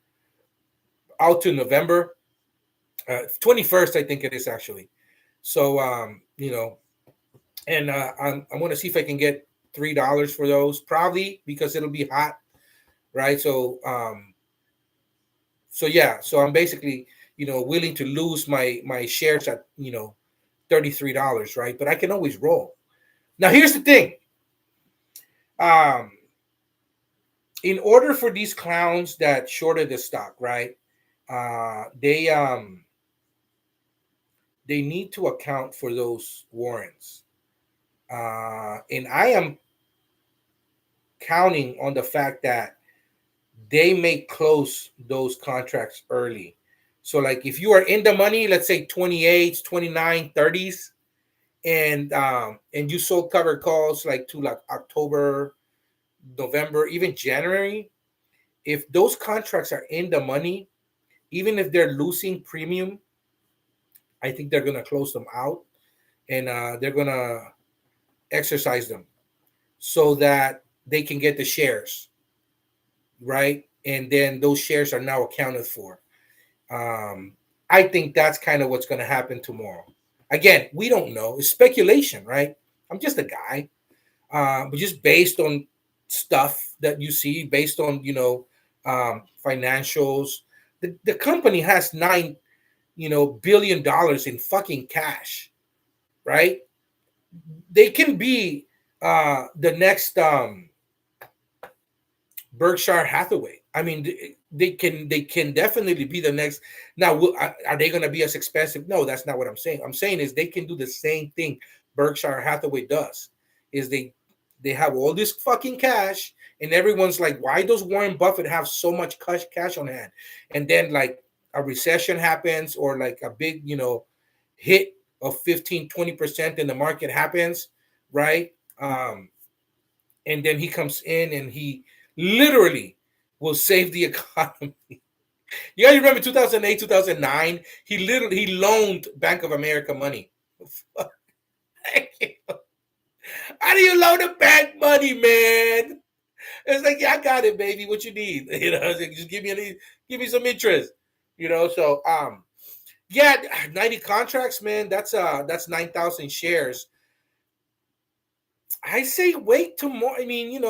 out to November 21st. I think it is actually. So and I want to see if I can get $3 for those, probably because it'll be hot, right? So So yeah, so I'm basically, willing to lose my shares at, $33, right? But I can always roll. Now here's the thing. Um, in order for these clowns that shorted the stock, right? They need to account for those warrants. And I am counting on the fact that they may close those contracts early. So like if you are in the money, let's say 28s, 29, 30s, and you sold covered calls like to like October, November, even January, if those contracts are in the money, even if they're losing premium, I think they're gonna close them out, and they're gonna exercise them so that they can get the shares, right? And then those shares are now accounted for. Um, I think that's kind of what's going to happen tomorrow. Again, we don't know. It's speculation, right? I'm just a guy, but just based on stuff that you see, based on financials. The company has $9 billion in fucking cash, right? They can be the next Berkshire Hathaway. I mean, they can definitely be the next. Now, are they going to be as expensive? No, that's not what I'm saying. I'm saying is they can do the same thing Berkshire Hathaway does. Is they have all this fucking cash, and everyone's like, why does Warren Buffett have so much cash on hand? And then like a recession happens, or like a big hit of 15-20% in the market happens, right? And then he comes in and he literally will save the economy. You guys remember 2008, 2009? He loaned Bank of America money. How do you loan a bank money, man? It's like, yeah, I got it, baby. What you need? Like, just give me some interest. So yeah, 90 contracts, man. That's 9,000 shares. I say wait tomorrow. I mean,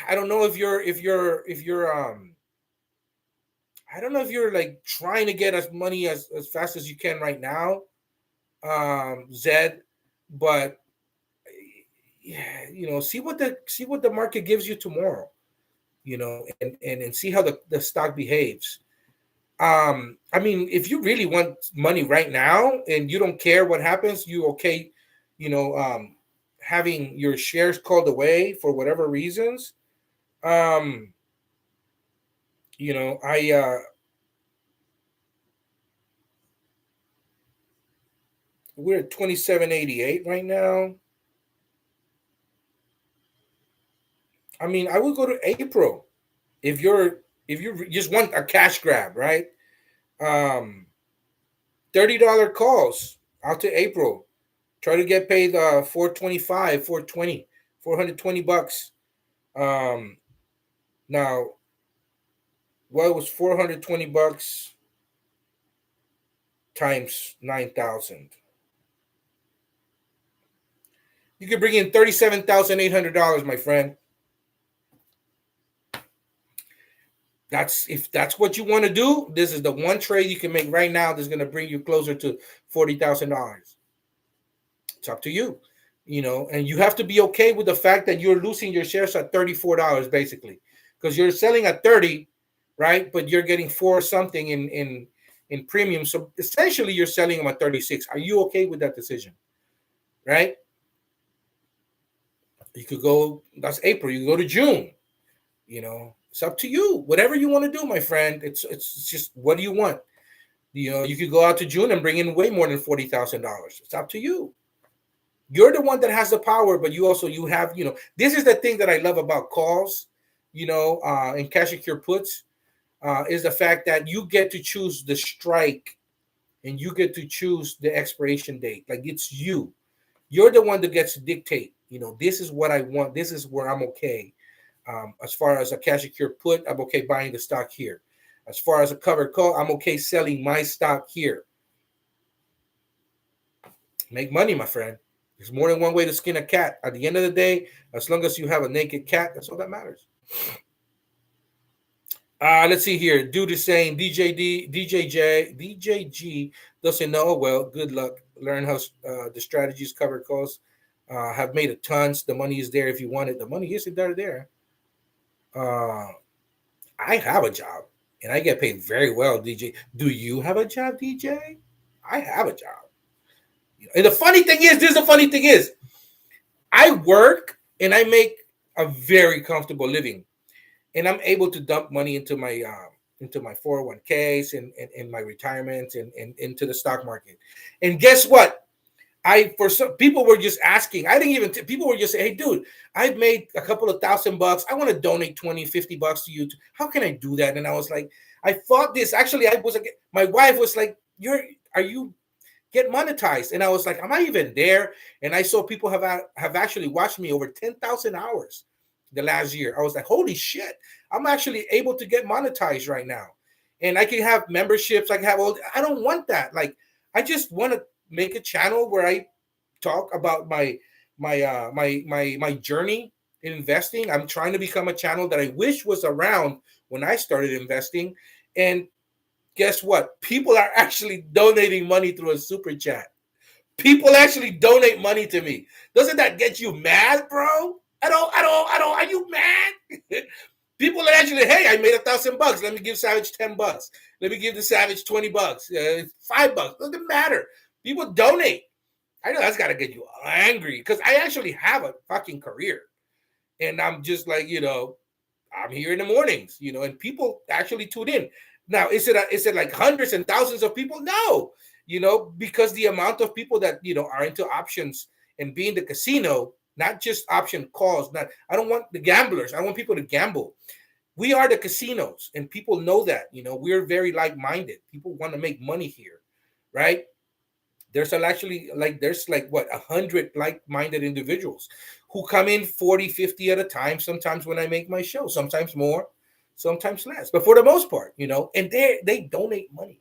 I don't know if you're I don't know if you're like trying to get as money as fast as you can right now, Zed, but yeah, see what the market gives you tomorrow, and see how the stock behaves. I mean, if you really want money right now and you don't care what happens, you okay, you know, having your shares called away for whatever reasons. Um, I we're at 27.88 right now. I mean, I would go to April if you just want a cash grab, right? Um, $30 calls out to April. Try to get paid 425, 420, $420. Um, now what was $420 times 9,000? You could bring in $37,800, my friend. If that's what you want to do, this is the one trade you can make right now that's going to bring you closer to $40,000. It's up to you, and you have to be okay with the fact that you're losing your shares at $34 basically, because you're selling at 30, right? But you're getting four something in premium. So essentially, you're selling them at 36. Are you okay with that decision, right? You could go. That's April. You could go to June. It's up to you. Whatever you want to do, my friend. It's just what do you want? You could go out to June and bring in way more than $40,000. It's up to you. You're the one that has the power, but you have, this is the thing that I love about calls, and cash secure puts, is the fact that you get to choose the strike and you get to choose the expiration date. Like it's you. You're the one that gets to dictate, this is what I want. This is where I'm okay. As far as a cash secure put, I'm okay buying the stock here. As far as a covered call, I'm okay selling my stock here. Make money, my friend. There's more than one way to skin a cat. At the end of the day, as long as you have a naked cat, that's all that matters. Let's see here. Dude is saying DJG doesn't know. Well, good luck. Learn how the strategies cover costs. Have made a tons. The money is there if you want it. The money isn't there. Uh, I have a job and I get paid very well, DJ. Do you have a job, DJ? I have a job. And the funny thing is, this is the funny thing is, I work and I make a very comfortable living, and I'm able to dump money into my 401ks and my retirement and into the stock market. And guess what? I for some people were just asking. I didn't even people were just saying, "Hey, dude, I've made a couple of $1,000. I want to donate 20, $50 to you. How can I do that?" And I was like, I thought this actually. I was like, my wife was like, Are you get monetized?" And I was like, "Am I even there?" And I saw people have actually watched me over 10,000 hours the last year. I was like, "Holy shit! I'm actually able to get monetized right now, and I can have memberships. I can have all. I don't want that. Like, I just want to make a channel where I talk about my journey in investing. I'm trying to become a channel that I wish was around when I started investing. And guess what? People are actually donating money through a super chat. People actually donate money to me. Doesn't that get you mad, bro? I don't. Are you mad? People are actually, hey, I made $1,000. Let me give Savage $10. Let me give the Savage $20, $5. Doesn't matter. People donate. I know that's got to get you angry because I actually have a fucking career. And I'm just like, I'm here in the mornings, and people actually tune in. Now, is it like hundreds and thousands of people? No, because the amount of people that, are into options and be in the casino, not just option calls. I don't want the gamblers. I want people to gamble. We are the casinos, and people know that. We're very like-minded. People want to make money here, right? There's like what 100 like-minded individuals who come in 40, 50 at a time. Sometimes when I make my show, sometimes more, sometimes less, but for the most part, and they donate money.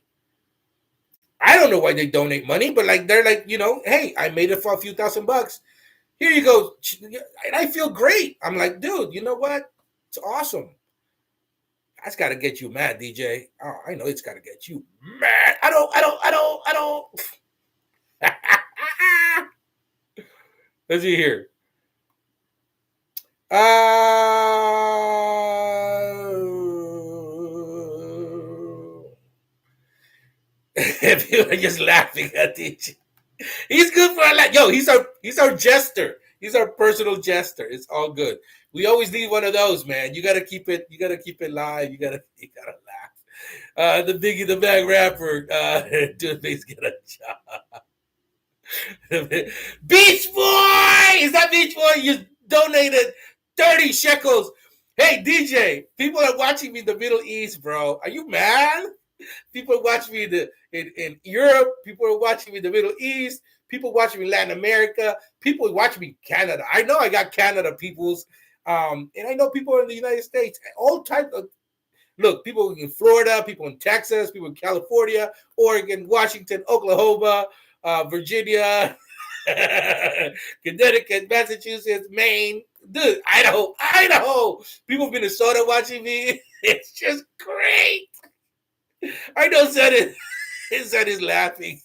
I don't know why they donate money, but like they're like, hey, I made it for a few $1,000. Here you go. And I feel great. I'm like, dude, you know what? It's awesome. That's got to get you mad, DJ. Oh, I know it's got to get you mad. I don't. Let's see here. People are just laughing at DJ. He's good for a lot. Yo, he's our jester. He's our personal jester. It's all good. We always need one of those, man. You gotta keep it. You gotta keep it live. You gotta laugh. The Biggie the Bag rapper. Dude, please get a job. Beach Boy! Is that Beach Boy? You donated 30 shekels. Hey, DJ, people are watching me in the Middle East, bro. Are you mad? People watch me in Europe. People are watching me in the Middle East. People watching me in Latin America. People watching me in Canada. I know I got Canada peoples. And I know people in the United States. All types of, look, people in Florida, people in Texas, people in California, Oregon, Washington, Oklahoma, Virginia, Connecticut, Massachusetts, Maine, dude, Idaho. People in Minnesota watching me. It's just great. I know Zed is laughing.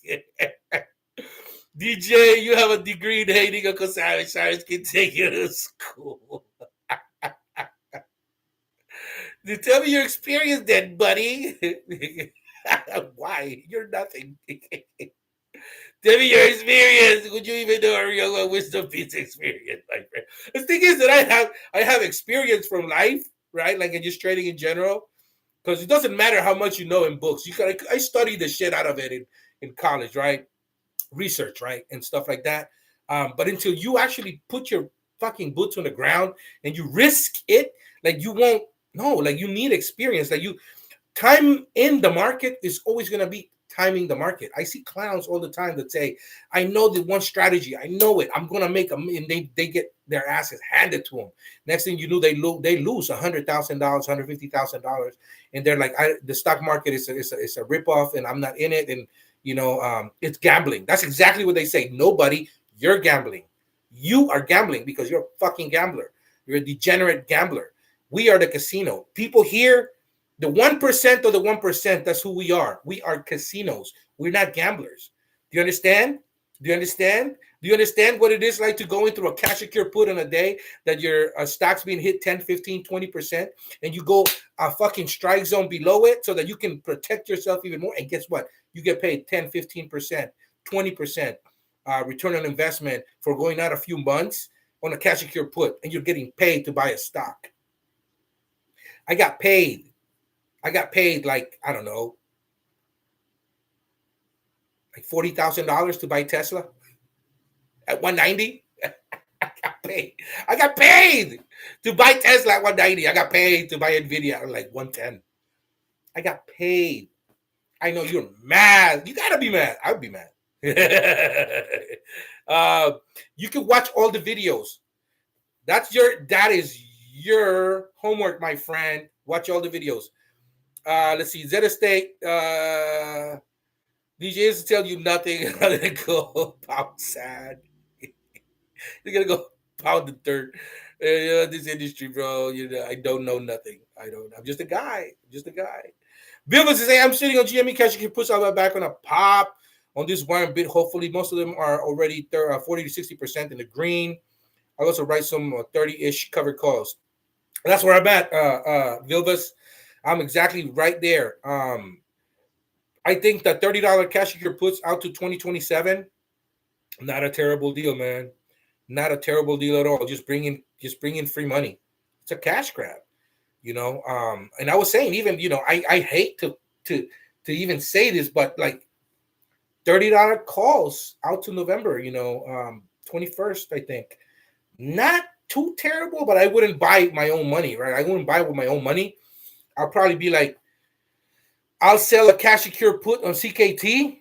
DJ, you have a degree in hating Uncle Savage. Savage can take you to school. Tell me your experience then, buddy. Why? You're nothing. Tell me your experience. Would you even know a real wisdom piece experience, my friend? The thing is that I have experience from life, right? Like in just trading in general. Because it doesn't matter how much you know in books. I studied the shit out of it in college, right? Research, right? And stuff like that. But until you actually put your fucking boots on the ground and you risk it, like you won't know. Like you need experience. Like time in the market is always gonna be timing the market. I see clowns all the time that say, I know the one strategy, I know it, I'm gonna make them, and they get their asses handed to them. Next thing you know, they lose $100,000, $150,000, and they're like, the stock market is a ripoff, and I'm not in it, and it's gambling. That's exactly what they say. Nobody, you're gambling. You are gambling because you're a fucking gambler. You're a degenerate gambler. We are the casino. People here, The 1% of the 1%, that's who we are. We are casinos. We're not gamblers. Do you understand? Do you understand? Do you understand what it is like to go into a cash secure put on a day that your stock's being hit 10, 15, 20%, and you go a fucking strike zone below it so that you can protect yourself even more? And guess what? You get paid 10, 15%, 20% return on investment for going out a few months on a cash secure put, and you're getting paid to buy a stock. I got paid like, I don't know, like $40,000 to buy Tesla at 190. I got paid to buy Tesla at 190. I got paid to buy Nvda at like 110. I got paid. I know you're mad. You gotta be mad. I would be mad. You can watch all the videos. That is your homework, my friend. Watch all the videos. Let's see. Zeta State. DJs tell you nothing. I'm gonna go pound sad. You're gonna go pound the dirt. This industry, bro. I don't know nothing. I'm just a guy. Bill says, "Hey, I'm sitting on GME cash. You can push all that back on a pop on this wire bit. Hopefully, most of them are already 40 to 60% in the green. I'll also write some 30-ish covered calls. That's where I'm at, Vilbus. I'm exactly right there. I think the $30 cash secure puts out to 2027. Not a terrible deal, man. Not a terrible deal at all. Just bring in free money. It's a cash grab, And I was saying, even I hate to even say this, but like $30 calls out to November, 21st, I think. Not too terrible, but I wouldn't buy my own money, right? I wouldn't buy with my own money. I'll probably be like, I'll sell a cash secure put on CKT,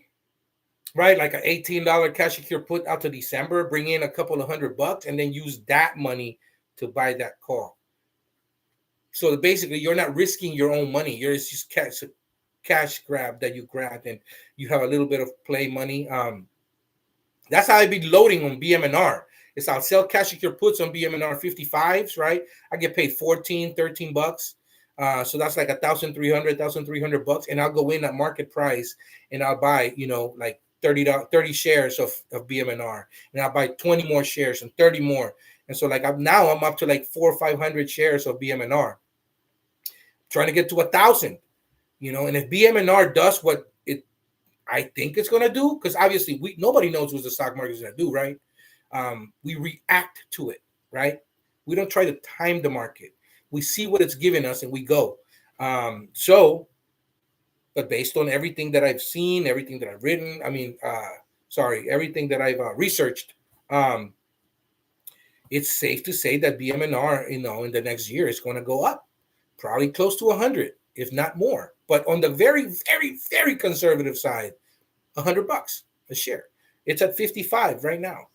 right? Like an $18 cash secure put out to December, bring in a couple of $100, and then use that money to buy that call. So basically, you're not risking your own money. You're just cash grab that you grabbed, and you have a little bit of play money. That's how I'd be loading on BMNR. I'll sell cash secure puts on BMNR 55s, right? I get paid $14, $13. So that's like $1,300 and I'll go in at market price and I'll buy, like 30 shares of BMNR, and I'll buy 20 more shares and 30 more. And so like I'm up to like 400 or 500 shares of BMNR, trying to get to 1,000, and if BMNR does what I think it's going to do, because obviously nobody knows what the stock market is going to do, right? We react to it, right? We don't try to time the market. We see what it's giving us and we go. But based on everything that I've seen, everything that I've written, everything that I've researched, it's safe to say that BMNR, in the next year is going to go up, probably close to 100, if not more. But on the very, very, very conservative side, $100 a share. It's at 55 right now.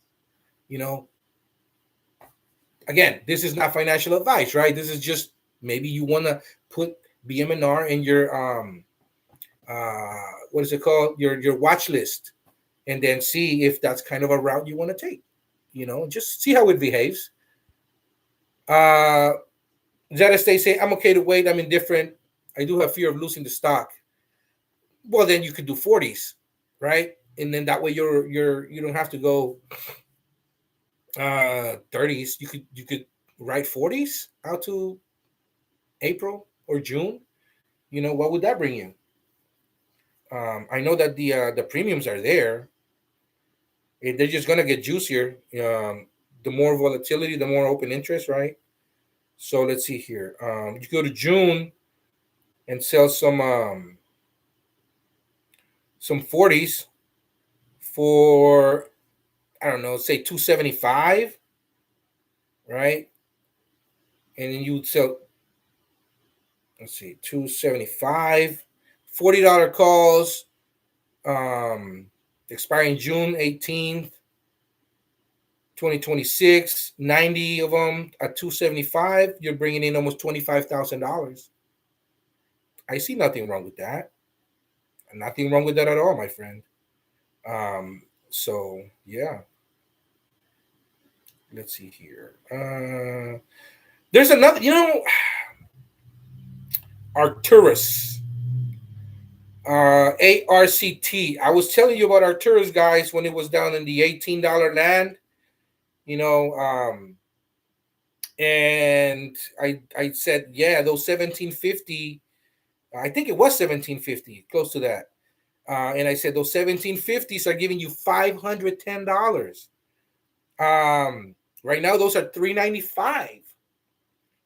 Again, this is not financial advice, right? This is just maybe you want to put BMNR in your what is it called? Your watch list, and then see if that's kind of a route you want to take. Just see how it behaves. Zeta Stay say, I'm okay to wait. I'm indifferent. I do have fear of losing the stock. Well, then you could do 40s, right? And then that way you don't have to go 30s. You could write 40s out to April or June. What would that bring you? I know that the premiums are there. They're just gonna get juicier. The more volatility, the more open interest, right? So let's see here. You go to June and sell some 40s for, I don't know, say 275, right? And then you would sell, let's see, 275, $40 calls, expiring June 18th, 2026, 90 of them at 275. You're bringing in almost $25,000. I see nothing wrong with that. Nothing wrong with that at all, my friend. So yeah. Let's see here. There's another, Arcturus. ARCT. I was telling you about Arcturus, guys, when it was down in the $18 land. You know, and I said, yeah, those 1750. I think it was 1750, close to that. And I said those 1750s are giving you $510. Right now those are 395,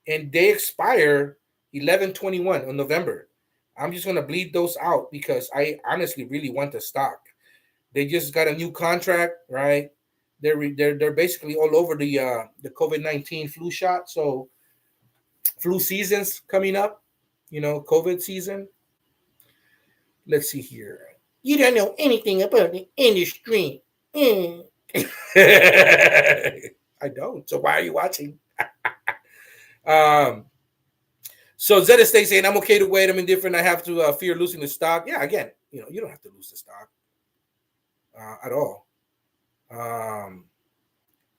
and they expire 11/21 on November. I'm just gonna bleed those out because I honestly really want the stock. They just got a new contract, right? They're basically all over the COVID-19 flu shot. So flu season's coming up, COVID season. Let's see here. You don't know anything about the industry. Mm. I don't. So why are you watching? um, so Zeta stays saying, I'm okay to wait. I'm indifferent. I have to fear losing the stock. Yeah, again, you don't have to lose the stock at all.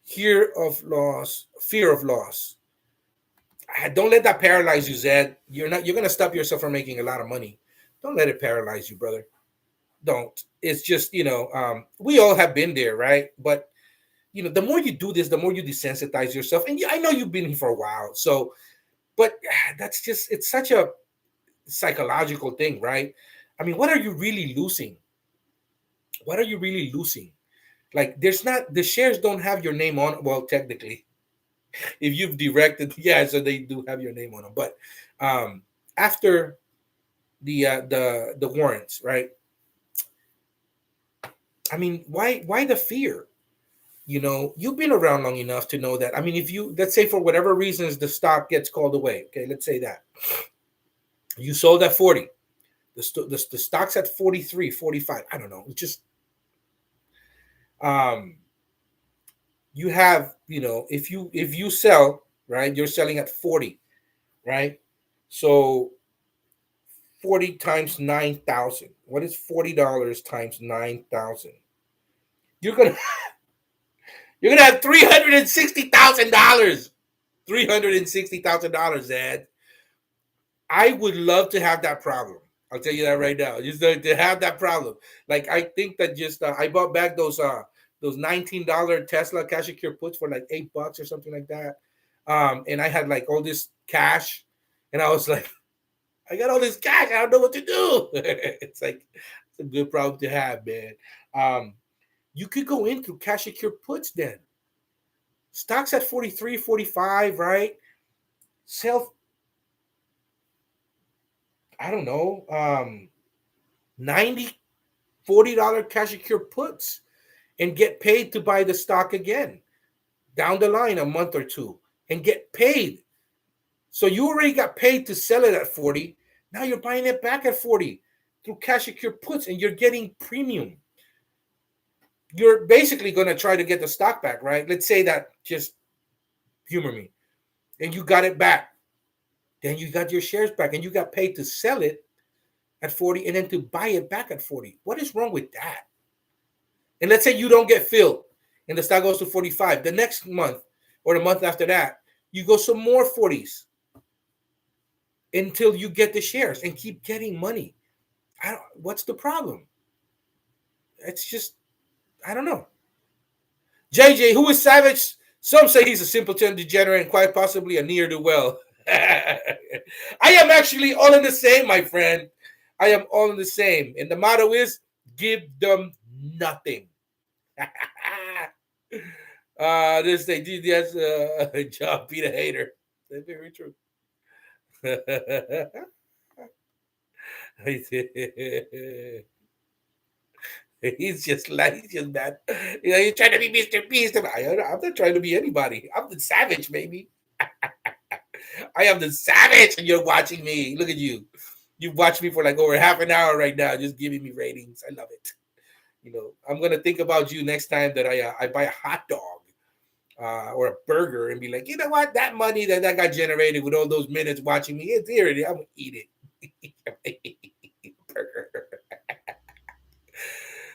Fear of loss. Don't let that paralyze you, Zed. You're gonna stop yourself from making a lot of money. Don't let it paralyze you, brother. Don't. It's just, we all have been there, right? But the more you do this, the more you desensitize yourself. And I know you've been here for a while. So, but it's such a psychological thing, right? I mean, what are you really losing? What are you really losing? Like, the shares don't have your name on. Well, technically, if you've directed, yeah, so they do have your name on them. But after the warrants, right? I mean, why the fear? You've been around long enough to know that. I mean, if let's say for whatever reasons the stock gets called away, okay, let's say that you sold at 40, the stock's at 43, 45. I don't know. It's just, you have, if you sell, right, you're selling at 40, right? So 40 times 9,000. What is $40 times 9,000? You're gonna You're gonna have $360,000. $360,000, Ed. I would love to have that problem. I'll tell you that right now. Just to have that problem. Like, I think that just I bought back those $19 Tesla cash secure puts for like $8 or something like that. And I had like all this cash, and I was like, I got all this cash. I don't know what to do. It's like, it's a good problem to have, man. You could go in through cash secure puts then. Stocks at 43, 45, right? Sell, I don't know, 90, $40 cash secure puts and get paid to buy the stock again down the line a month or two and get paid. So you already got paid to sell it at 40. Now you're buying it back at 40 through cash secure puts, and you're getting premium. You're basically going to try to get the stock back, right? Let's say that, just humor me, and you got it back. Then you got your shares back, and you got paid to sell it at 40 and then to buy it back at 40. What is wrong with that? And let's say you don't get filled and the stock goes to 45. The next month or the month after that, you go some more 40s until you get the shares and keep getting money. What's the problem? It's just, I don't know. JJ, who is Savage? Some say he's a simpleton, degenerate, and quite possibly a ne'er-do-well. I am actually all in the same, my friend. I am all in the same. And the motto is, give them nothing. This they did, that's John Peter Hater. That's very true. He's just mad. He's trying to be Mr. Beast. I'm not trying to be anybody. I'm the savage, baby. I am the savage, and you're watching me. Look at you. You've watched me for like over half an hour right now, just giving me ratings. I love it. I'm gonna think about you next time that I buy a hot dog or a burger and be like, you know what? That money that got generated with all those minutes watching me, it's here. I'm gonna eat it. Burger.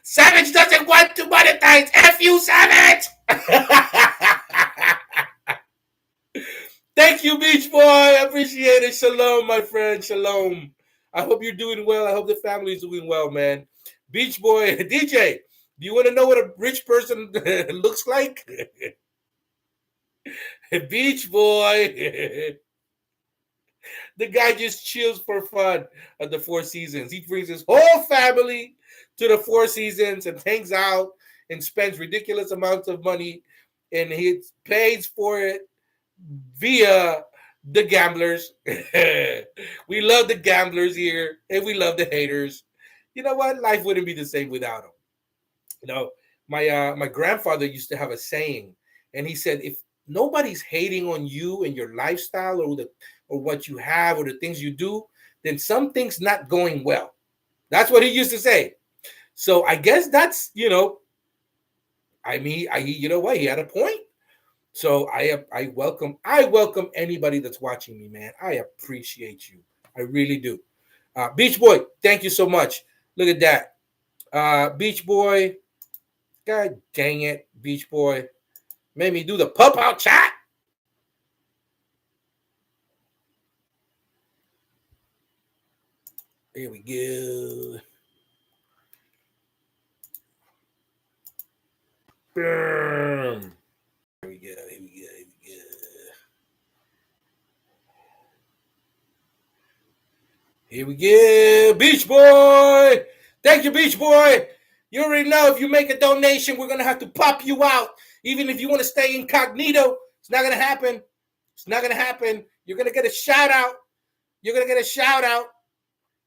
Savage doesn't want to monetize. F you, Savage. Thank you, Beach Boy. I appreciate it. Shalom, my friend. Shalom. I hope you're doing well. I hope the family's doing well, man. Beach Boy, DJ, do you want to know what a rich person looks like? Beach Boy. The guy just chills for fun at the Four Seasons. He brings his whole family to the Four Seasons and hangs out and spends ridiculous amounts of money, and he pays for it via the gamblers. We love the gamblers here, and we love the haters. You know what? Life wouldn't be the same without them. You know, my grandfather used to have a saying, and he said, if nobody's hating on you and your lifestyle or what you have or the things you do, then something's not going well. That's what he used to say. So I guess that's, I mean, you know what? He had a point. So I welcome anybody that's watching me, man. I appreciate you. I really do. Beach Boy, thank you so much. Look at that. Beach Boy, God dang it, Beach Boy. Made me do the pop out chat. Here we go. Boom. Here we go. Here we go. Beach Boy. Thank you, Beach Boy. You already know if you make a donation, we're going to have to pop you out. Even if you want to stay incognito, it's not going to happen. It's not going to happen. You're going to get a shout out.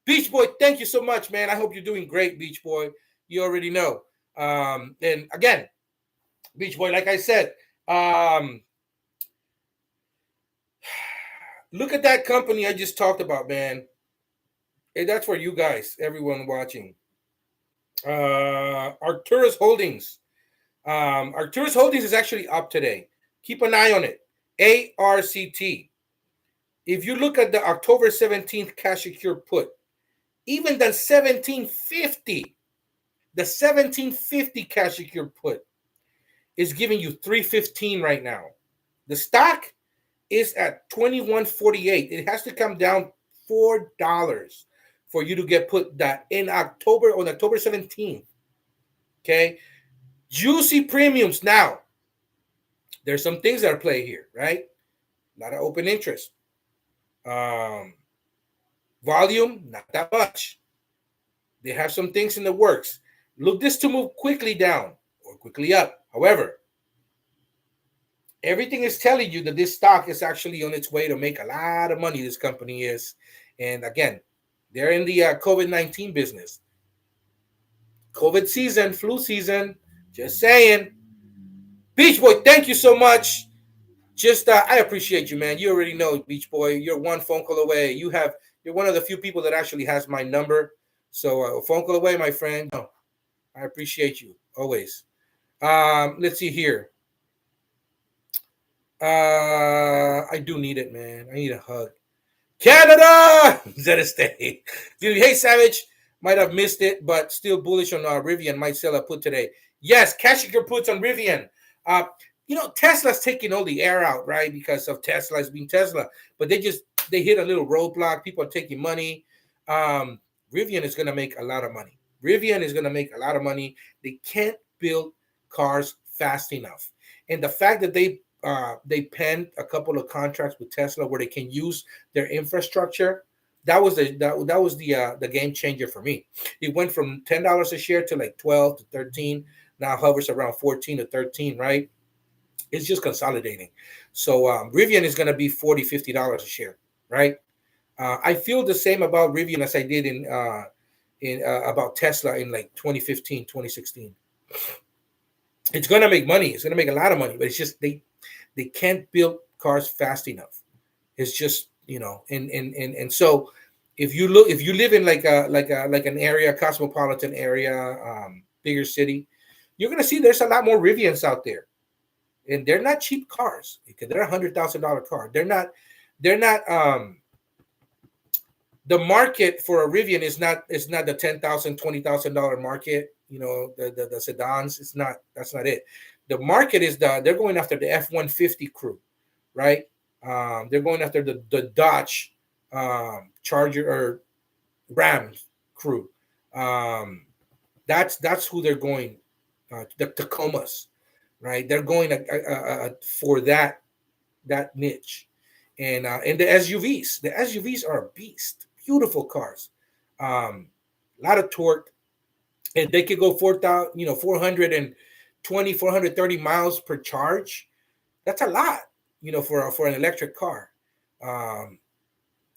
Beach Boy, thank you so much, man. I hope you're doing great, Beach Boy. You already know. And again, Beach Boy, like I said, look at that company I just talked about, man. Hey, that's for you guys, everyone watching. Arcturus Holdings. Arcturus Holdings is actually up today. Keep an eye on it. ARCT. If you look at the October 17th cash secure put, even the 1750 cash secure put is giving you 315 right now. The stock is at 21.48. It has to come down $4 for you to get put that on October 17th. Okay. Juicy premiums. Now, there's some things that are play here, right? A lot of open interest. Volume, not that much. They have some things in the works. Look this to move quickly down or quickly up. However, everything is telling you that this stock is actually on its way to make a lot of money. This company is. And again, they're in the COVID-19 business. COVID season, flu season. Just saying. Beach Boy, thank you so much. I appreciate you, man. You already know, Beach Boy. You're one phone call away. You're one of the few people that actually has my number. So a phone call away, my friend. No, I appreciate you always. Let's see here. I do need it, man. I need a hug. Canada! Zeta stay. Dude, hey, Savage. Might have missed it, but still bullish on Rivian. Might sell a put today. Yes, cashing your puts on Rivian. Tesla's taking all the air out, right? Because of Tesla's being Tesla. But they hit a little roadblock. People are taking money. Rivian is going to make a lot of money. They can't build cars fast enough. And the fact that they penned a couple of contracts with Tesla where they can use their infrastructure, that was the game changer for me. It went from $10 a share to like 12 to 13. Now hovers around 14 to 13, right? It's just consolidating. So Rivian is going to be $40, $50 a share, right? I feel the same about Rivian as I did in about Tesla in like 2015, 2016. It's going to make money. It's going to make a lot of money, but it's just they can't build cars fast enough. It's just, and so if you live in like an area, cosmopolitan area, bigger city, you're going to see there's a lot more Rivians out there. And they're not cheap cars. They're $100,000 car. They're not. The market for a Rivian is not the $10,000, $20,000 market. The sedans. That's not it. The market is they're going after the F-150 crew, right? They're going after the Dodge Charger or Ram crew. Um, that's who they're going. The Tacomas, right? They're going for that niche, and the SUVs. The SUVs are a beast. Beautiful cars, a lot of torque, and they could go 4,000, 420, 430 miles per charge. That's a lot, for an electric car. Um,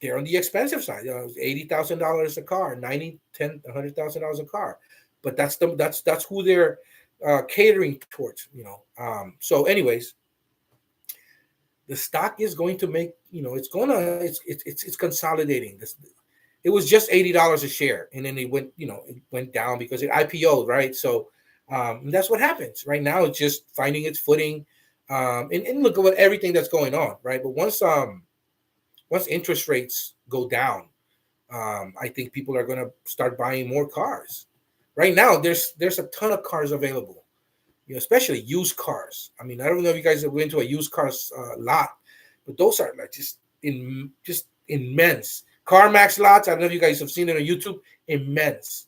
they're on the expensive side. $80,000 a car, 90, 10, $100,000 a car, but that's who they're catering towards. So, anyways, the stock is going to make, it's consolidating. It was just $80 a share, and then it went down because it IPO'd, right? So that's what happens right now. It's just finding its footing, and look at everything that's going on, right? But once interest rates go down, I think people are going to start buying more cars. Right now, there's a ton of cars available, especially used cars. I mean, I don't know if you guys have been to a used cars lot, but those are like just immense. CarMax lots. I don't know if you guys have seen it on YouTube. Immense.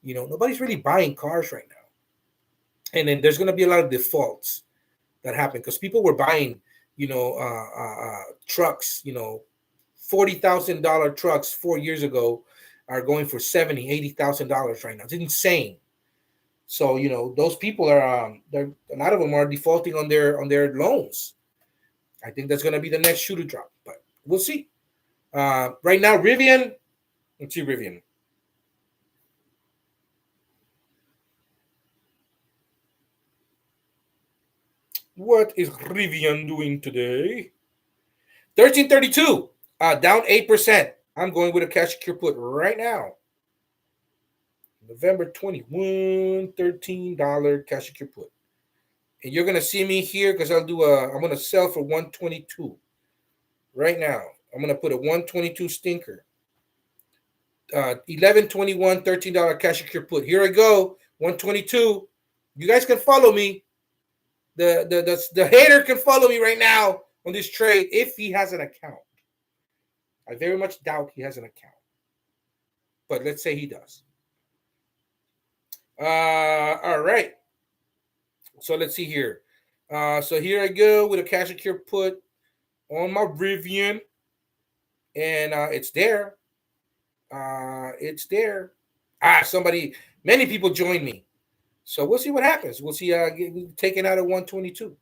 Nobody's really buying cars right now, and then there's going to be a lot of defaults that happen because people were buying, trucks. $40,000 trucks 4 years ago are going for $70,000, $80,000 right now. It's insane. So those people are a lot of them are defaulting on their loans. I think that's going to be the next shoe to drop, but we'll see. Right now, Rivian. Let's see Rivian. What is Rivian doing today? 1332, down 8%. I'm going with a cash secure put right now. November 21, $13 cash secure put. And you're gonna see me here because I'm gonna sell for 122 right now. I'm gonna put a 122 stinker. 1121, $13 cash secure put. Here I go. 122. You guys can follow me. The hater can follow me right now on this trade if he has an account. I very much doubt he has an account, but let's say he does. All right. So let's see here. So here I go with a cash secure put on my Rivian, and it's there. It's there. Many people join me. So we'll see what happens. We'll see. Taken out of 122.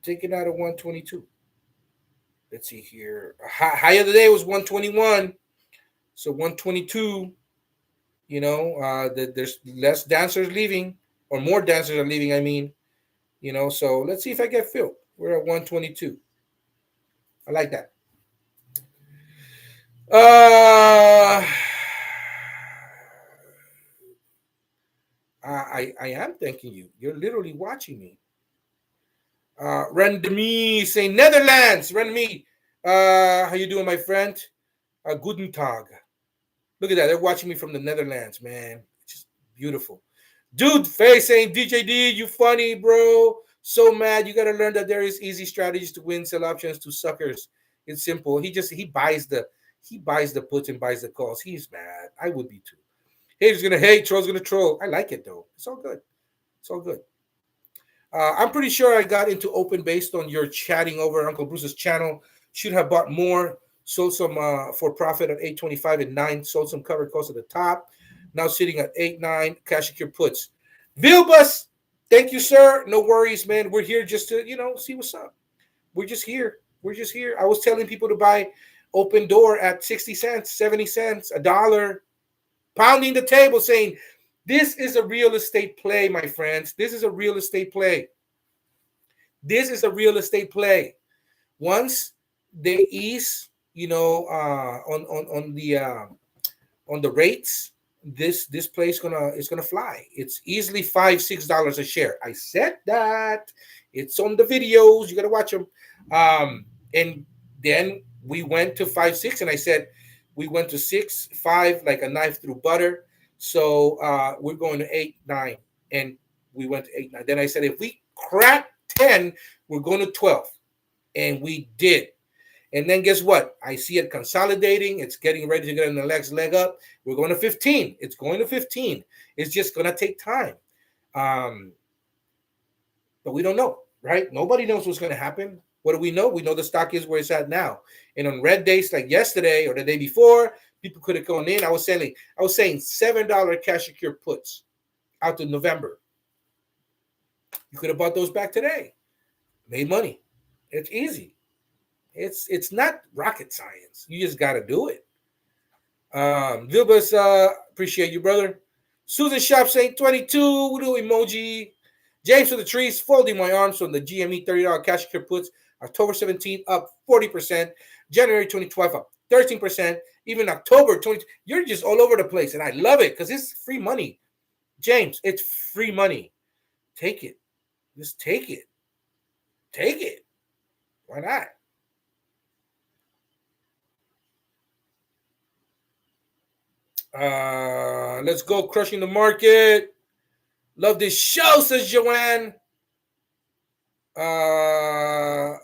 Taken out of 122. Let's see here. High of the day was 121. So 122. There's less dancers leaving, or more dancers are leaving. I mean, So let's see if I get filled. We're at 122. I like that. I am thanking you. You're literally watching me. Rendemi saying Netherlands. Rendemi, how you doing, my friend? Guten Tag. Look at that. They're watching me from the Netherlands, man. Just beautiful. Dude, Face saying DJD, you funny, bro. So mad. You got to learn that there is easy strategies to win. Sell options to suckers. It's simple. He buys the puts and buys the calls. He's mad. I would be too. Haters gonna hate. Trolls gonna troll. I like it though. It's all good. It's all good. I'm pretty sure I got into open based on your chatting over Uncle Bruce's channel. Should have bought more. Sold some for profit at 825 and 9. Sold some covered calls at the top. Now sitting at 8-9. Cash secure puts. Vilbus, thank you, sir. No worries, man. We're here just to see what's up. We're just here. We're just here. I was telling people to buy open door at 60 cents, 70 cents, $1. Pounding the table saying, this is a real estate play, my friends. This is a real estate play. This is a real estate play. Once they ease, on the rates, this play is gonna fly. It's easily $5-6 a share. I said that. It's on the videos. You gotta watch them. And then we went to 5-6, and I said we went to 6-5 like a knife through butter. So we're going to 8-9, and we went to 8-9. Then I said if we crack 10, we're going to 12. And we did. And then guess what? I see it consolidating. It's getting ready to get in the next leg up. We're going to 15. It's going to 15. It's just going to take time. But we don't know, right? Nobody knows what's going to happen. What do we know? We know the stock is where it's at now. And on red days like yesterday or the day before, people could have gone in. I was saying $7 cash secure puts out to November. You could have bought those back today. Made money. It's easy. It's not rocket science. You just got to do it. Vilbus, appreciate you, brother. Susan Shop saying 22. Little emoji. James for the trees, folding my arms from the GME $30 cash secure puts. October 17th, up 40%. January 2012, up 13%. Even October 20. You're just all over the place, and I love it because it's free money. James, it's free money. Take it. Just take it. Take it. Why not? Let's go crushing the market. Love this show, says Joanne.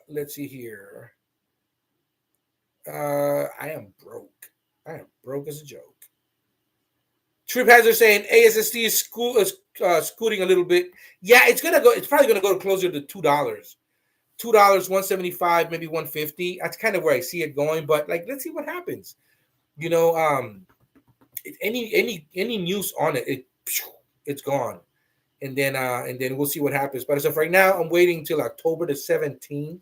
Let's see here. I am broke. I am broke as a joke. Trip Hazard saying ASSD is scooting a little bit. Yeah, it's gonna go. It's probably gonna go closer to $2. $2, $1.75, maybe $1.50. That's kind of where I see it going. But like, let's see what happens. You know, any news on it, it's gone. And then we'll see what happens. But as of right now, I'm waiting till October the 17th,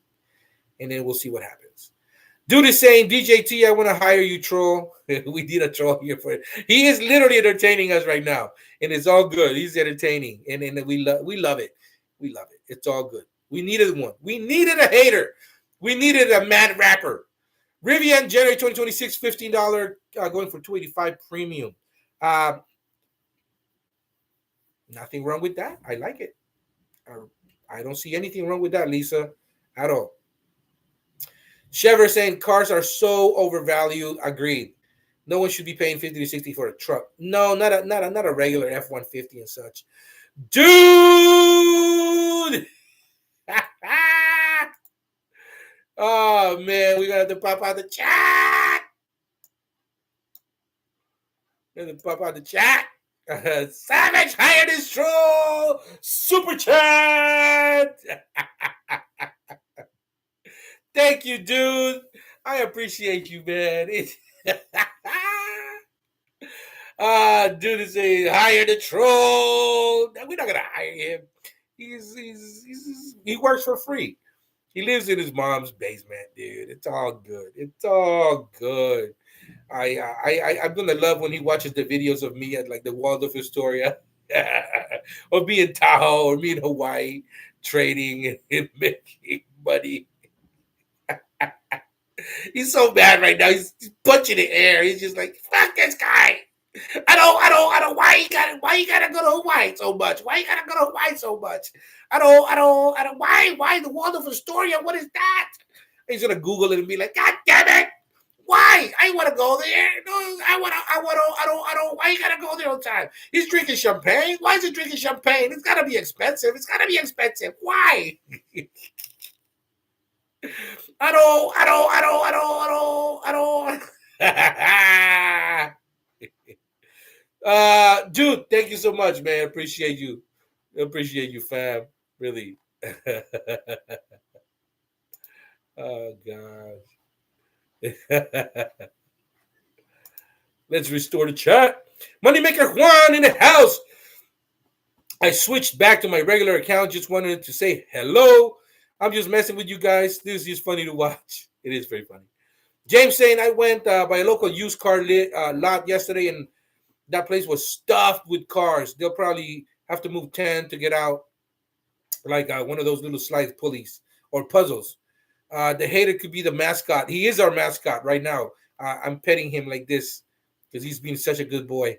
and then we'll see what happens. Dude is saying, DJT, I want to hire you, troll. We need a troll here for it. He is literally entertaining us right now, and it's all good. He's entertaining, and we love it. We love it. It's all good. We needed one. We needed a hater. We needed a mad rapper. Rivian, January 2026, $15, going for $285 premium. Nothing wrong with that. I like it. I don't see anything wrong with that, Lisa, at all. Chever saying cars are so overvalued. Agreed. No one should be paying 50 to 60 for a truck. No, not a regular F-150 and such. Dude! Oh, man, we're going to have to pop out the chat. Savage hired his troll. Super chat. Thank you, dude. I appreciate you, man. Dude is saying hire the troll. We're not gonna hire him. He works for free. He lives in his mom's basement, dude. It's all good. It's all good. I'm gonna love when he watches the videos of me at like the Waldorf Astoria, or me in Tahoe, or me in Hawaii, trading and making money. He's so mad right now. He's punching the air. He's just like, fuck this guy. I don't. Why you gotta go to Hawaii so much? Why you gotta go to Hawaii so much? I don't. Why the Waldorf Astoria? What is that? He's gonna Google it and be like, God damn it! Why? I want to go there. No, I don't. Why you gotta go there all the time? He's drinking champagne. Why is he drinking champagne? It's gotta be expensive. Why? I don't. Dude, thank you so much, man. Appreciate you, fam. Really. Oh gosh. Let's restore the chat. Moneymaker Juan in the house. I switched back to my regular account. Just wanted to say hello. I'm just messing with you guys. This is just funny to watch. It is very funny. James saying I went by a local used car lot yesterday, and that place was stuffed with cars. They'll probably have to move 10 to get out, like one of those little slide pulleys or puzzles. The hater could be the mascot. He is our mascot right now. I'm petting him like this because he's been such a good boy.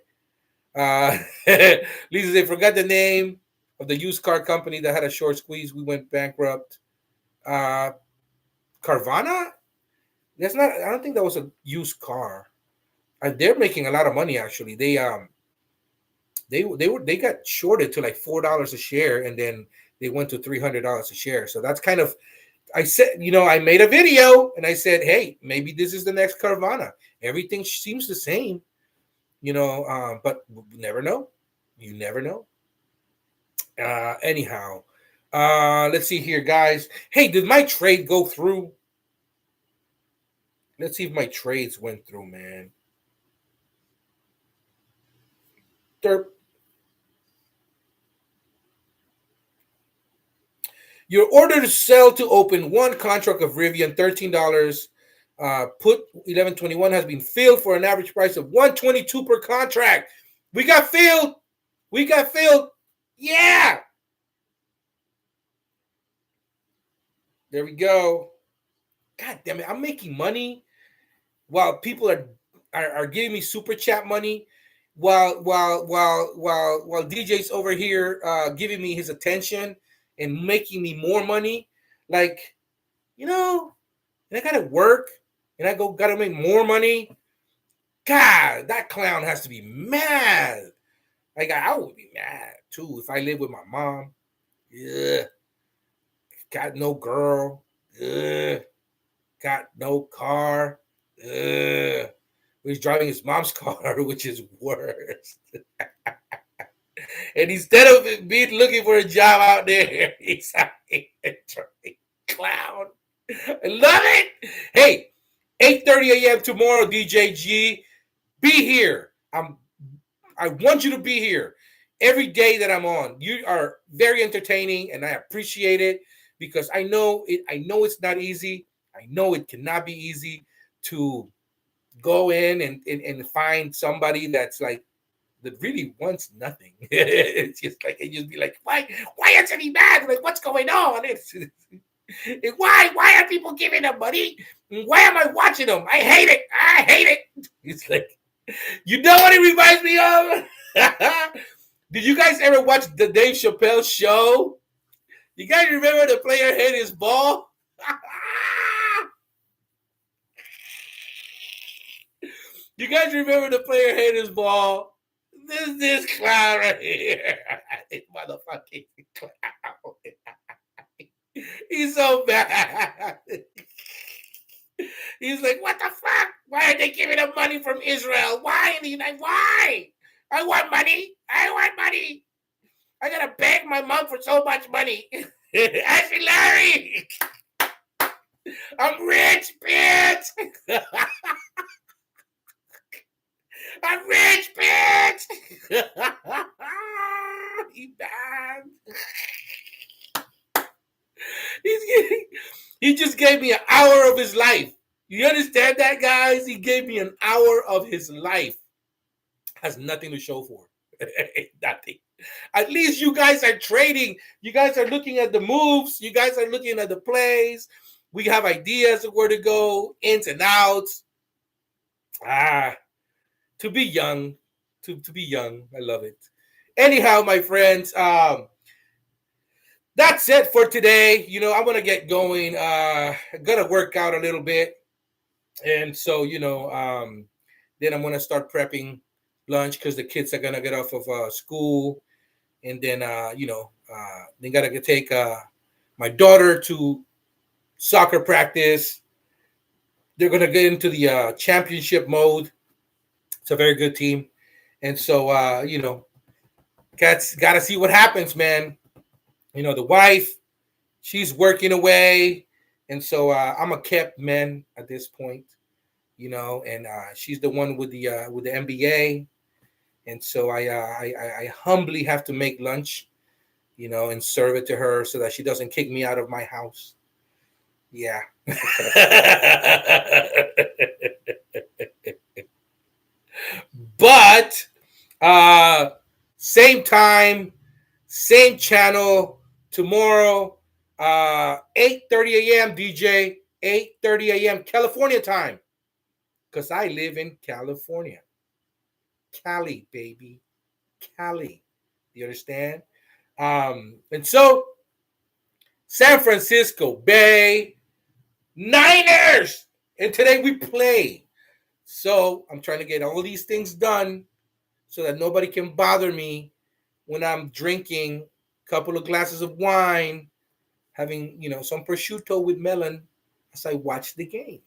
Lisa, they forgot the name of the used car company that had a short squeeze. We went bankrupt. Carvana? That's not. I don't think that was a used car. They're making a lot of money actually. They got shorted to like $4 a share, and then they went to $300 a share. So that's kind of I said, I made a video and I said, hey, maybe this is the next Carvana. Everything seems the same, but never know. You never know. Anyhow, let's see here, guys. Hey, did my trade go through? Let's see if my trades went through, man. Derp. Your order to sell to open one contract of Rivian, $13. Put 1121 has been filled for an average price of $122 per contract. We got filled. We got filled. Yeah. There we go. God damn it. I'm making money while people are giving me super chat money. While DJ's over here giving me his attention and making me more money. Like, and I gotta work and I gotta make more money. God, that clown has to be mad. Like, I would be mad too if I live with my mom. Yeah. Got no girl. Ugh. Got no car. Ugh. He's driving his mom's car, which is worse. And instead of being looking for a job out there, he's out here trying clown. I love it. Hey, 8:30 a.m. tomorrow, DJ G. Be here. I want you to be here every day that I'm on. You are very entertaining, and I appreciate it because I know it's not easy. I know it cannot be easy to go in and find somebody that's like that really wants nothing. It's just like and just be like, why isn't he mad? Like, what's going on? Why are people giving him money? Why am I watching them? I hate it. It's like, you know what it reminds me of? Did you guys ever watch the Dave Chappelle show? You guys remember the player hit his ball? You guys remember the player hit his ball? This clown right here. This motherfucking clown. He's so bad. He's like, what the fuck? Why are they giving him money from Israel? Why? And he's like, why? I want money. I gotta beg my mom for so much money. Ashley Larry. I'm rich, bitch. I'm rich, bitch. He bad. He just gave me an hour of his life. You understand that, guys? He gave me an hour of his life. Has nothing to show for it. Nothing. At least you guys are trading. You guys are looking at the moves. You guys are looking at the plays. We have ideas of where to go, ins and outs. To be young. To be young. I love it. Anyhow, my friends, that's it for today. I'm going to get going. I'm going to work out a little bit. And so, then I'm going to start prepping lunch because the kids are going to get off of school. And then, they got to take my daughter to soccer practice. They're going to get into the championship mode. It's a very good team. And so, got to see what happens, man. The wife, she's working away. And so I'm a kept man at this point, and she's the one with the MBA. And so I humbly have to make lunch, and serve it to her so that she doesn't kick me out of my house. Yeah. But same time, same channel tomorrow, 8:30 a.m. DJ, 8:30 a.m. California time, because I live in California. Cali, baby. Cali. You understand? And so, San Francisco Bay Niners. And today we play. So I'm trying to get all these things done so that nobody can bother me when I'm drinking a couple of glasses of wine, having some prosciutto with melon as I watch the game.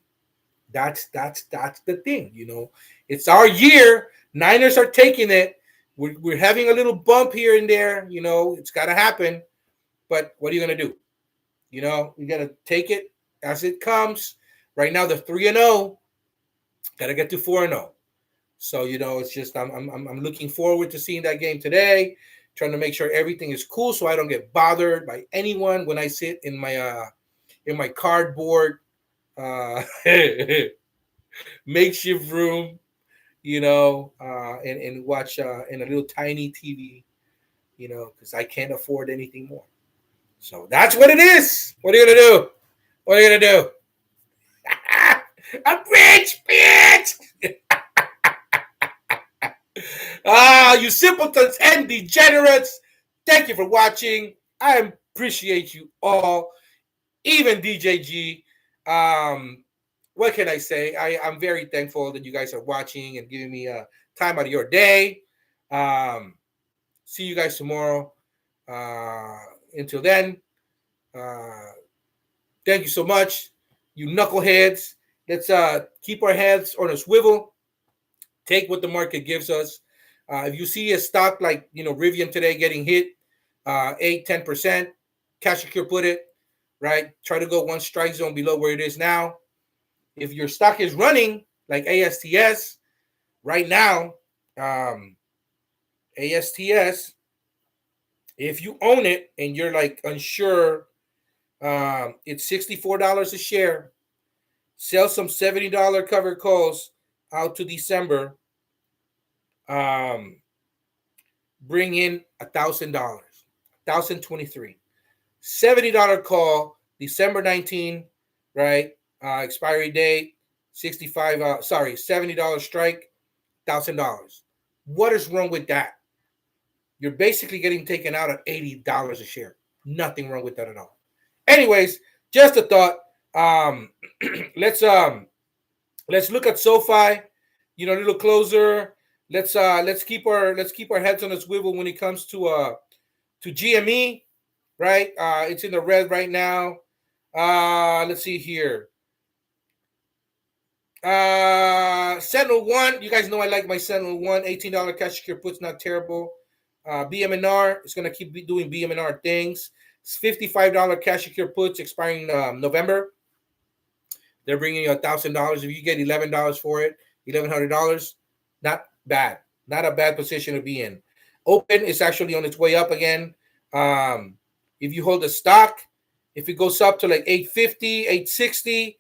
That's the thing. It's our year. Niners are taking it. We're having a little bump here and there. It's got to happen. But what are you gonna do? You gotta take it as it comes. Right now they're 3-0. Gotta get to 4-0. So it's just I'm looking forward to seeing that game today. Trying to make sure everything is cool so I don't get bothered by anyone when I sit in my cardboard uh, makeshift room, and watch in a little tiny TV, because I can't afford anything more. So that's what it is. What are you gonna do? What are you gonna do? I'm rich, bitch. You simpletons and degenerates. Thank you for watching. I appreciate you all, even DJG. What can I say? I'm very thankful that you guys are watching and giving me time out of your day. See you guys tomorrow. Until then, thank you so much, you knuckleheads. Let's keep our heads on a swivel. Take what the market gives us. If you see a stock like Rivian today getting hit 8-10%, cash secure put it, right? Try to go one strike zone below where it is now. If your stock is running like ASTS right now, ASTS, if you own it and you're like unsure, it's $64 a share. Sell some $70 covered calls out to December. Bring in $1,000, $1,023. $70 call, December 19, right? Expiry date, $70 strike, $1,000. What is wrong with that? You're basically getting taken out at $80 a share. Nothing wrong with that at all. Anyways, just a thought. Let's look at Sofi, a little closer. Let's keep our heads on a swivel when it comes to GME, right? It's in the red right now. Let's see here. Sentinel 1, you guys know I like my Sentinel 1. $18 cash secure puts, not terrible. BMNR is going to keep doing BMNR things. It's $55 cash secure puts expiring November. They're bringing you $1,000. If you get $11 for it, $1,100, not bad. Not a bad position to be in. Open is actually on its way up again. If you hold a stock, if it goes up to like 850, 860,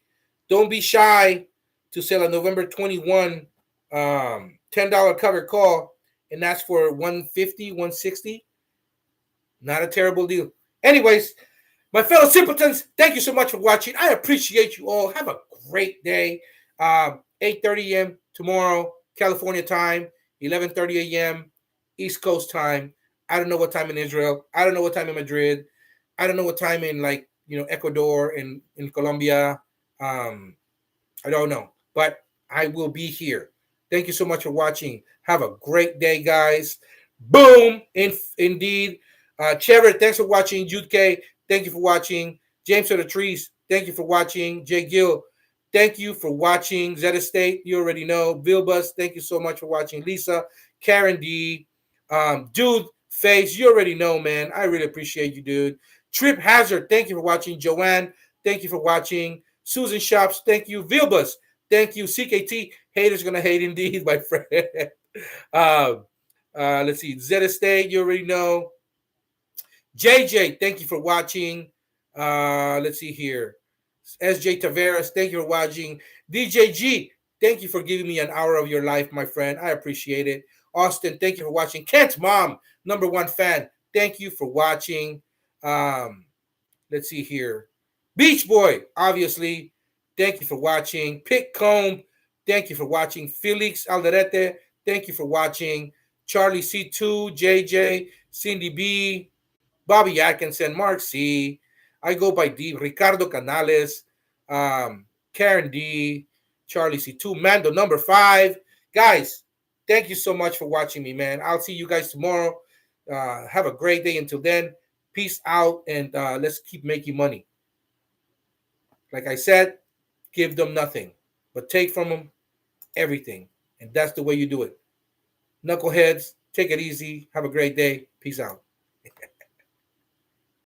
don't be shy to sell a November 21 $10 covered call, and that's for 150, 160. Not a terrible deal. Anyways, my fellow simpletons, thank you so much for watching. I appreciate you all. Have a great day. 8:30 a.m. tomorrow, California time, 11:30 a.m. East Coast time. I don't know what time in Israel. I don't know what time in Madrid. I don't know what time in Ecuador and in Colombia. I don't know, but I will be here. Thank you so much for watching. Have a great day, guys. Boom. Indeed. Trevor, thanks for watching. Jude K, thank you for watching. James of the Trees, thank you for watching. Jay Gill, thank you for watching. Zeta State, you already know. Vilbus, thank you so much for watching. Lisa, Karen D, Dude, Face, you already know, man. I really appreciate you, dude. Trip Hazard, thank you for watching. Joanne, thank you for watching. Susan Shops, thank you. Vilbus, thank you. CKT, haters gonna hate indeed, my friend. Let's see. Zeta State, you already know. JJ, thank you for watching. Let's see here. SJ Taveras, thank you for watching. DJG, thank you for giving me an hour of your life, my friend. I appreciate it. Austin, thank you for watching. Kent's mom, #1 fan, thank you for watching. Let's see here. Beach Boy, obviously, thank you for watching. Pick Comb, thank you for watching. Felix Alderete, thank you for watching. Charlie C2, JJ, Cindy B, Bobby Atkinson, Mark C. I go by D. Ricardo Canales, Karen D, Charlie C2, Mando #5. Guys, thank you so much for watching me, man. I'll see you guys tomorrow. Have a great day until then. Peace out, and let's keep making money. Like I said, give them nothing, but take from them everything. And that's the way you do it. Knuckleheads, take it easy. Have a great day. Peace out.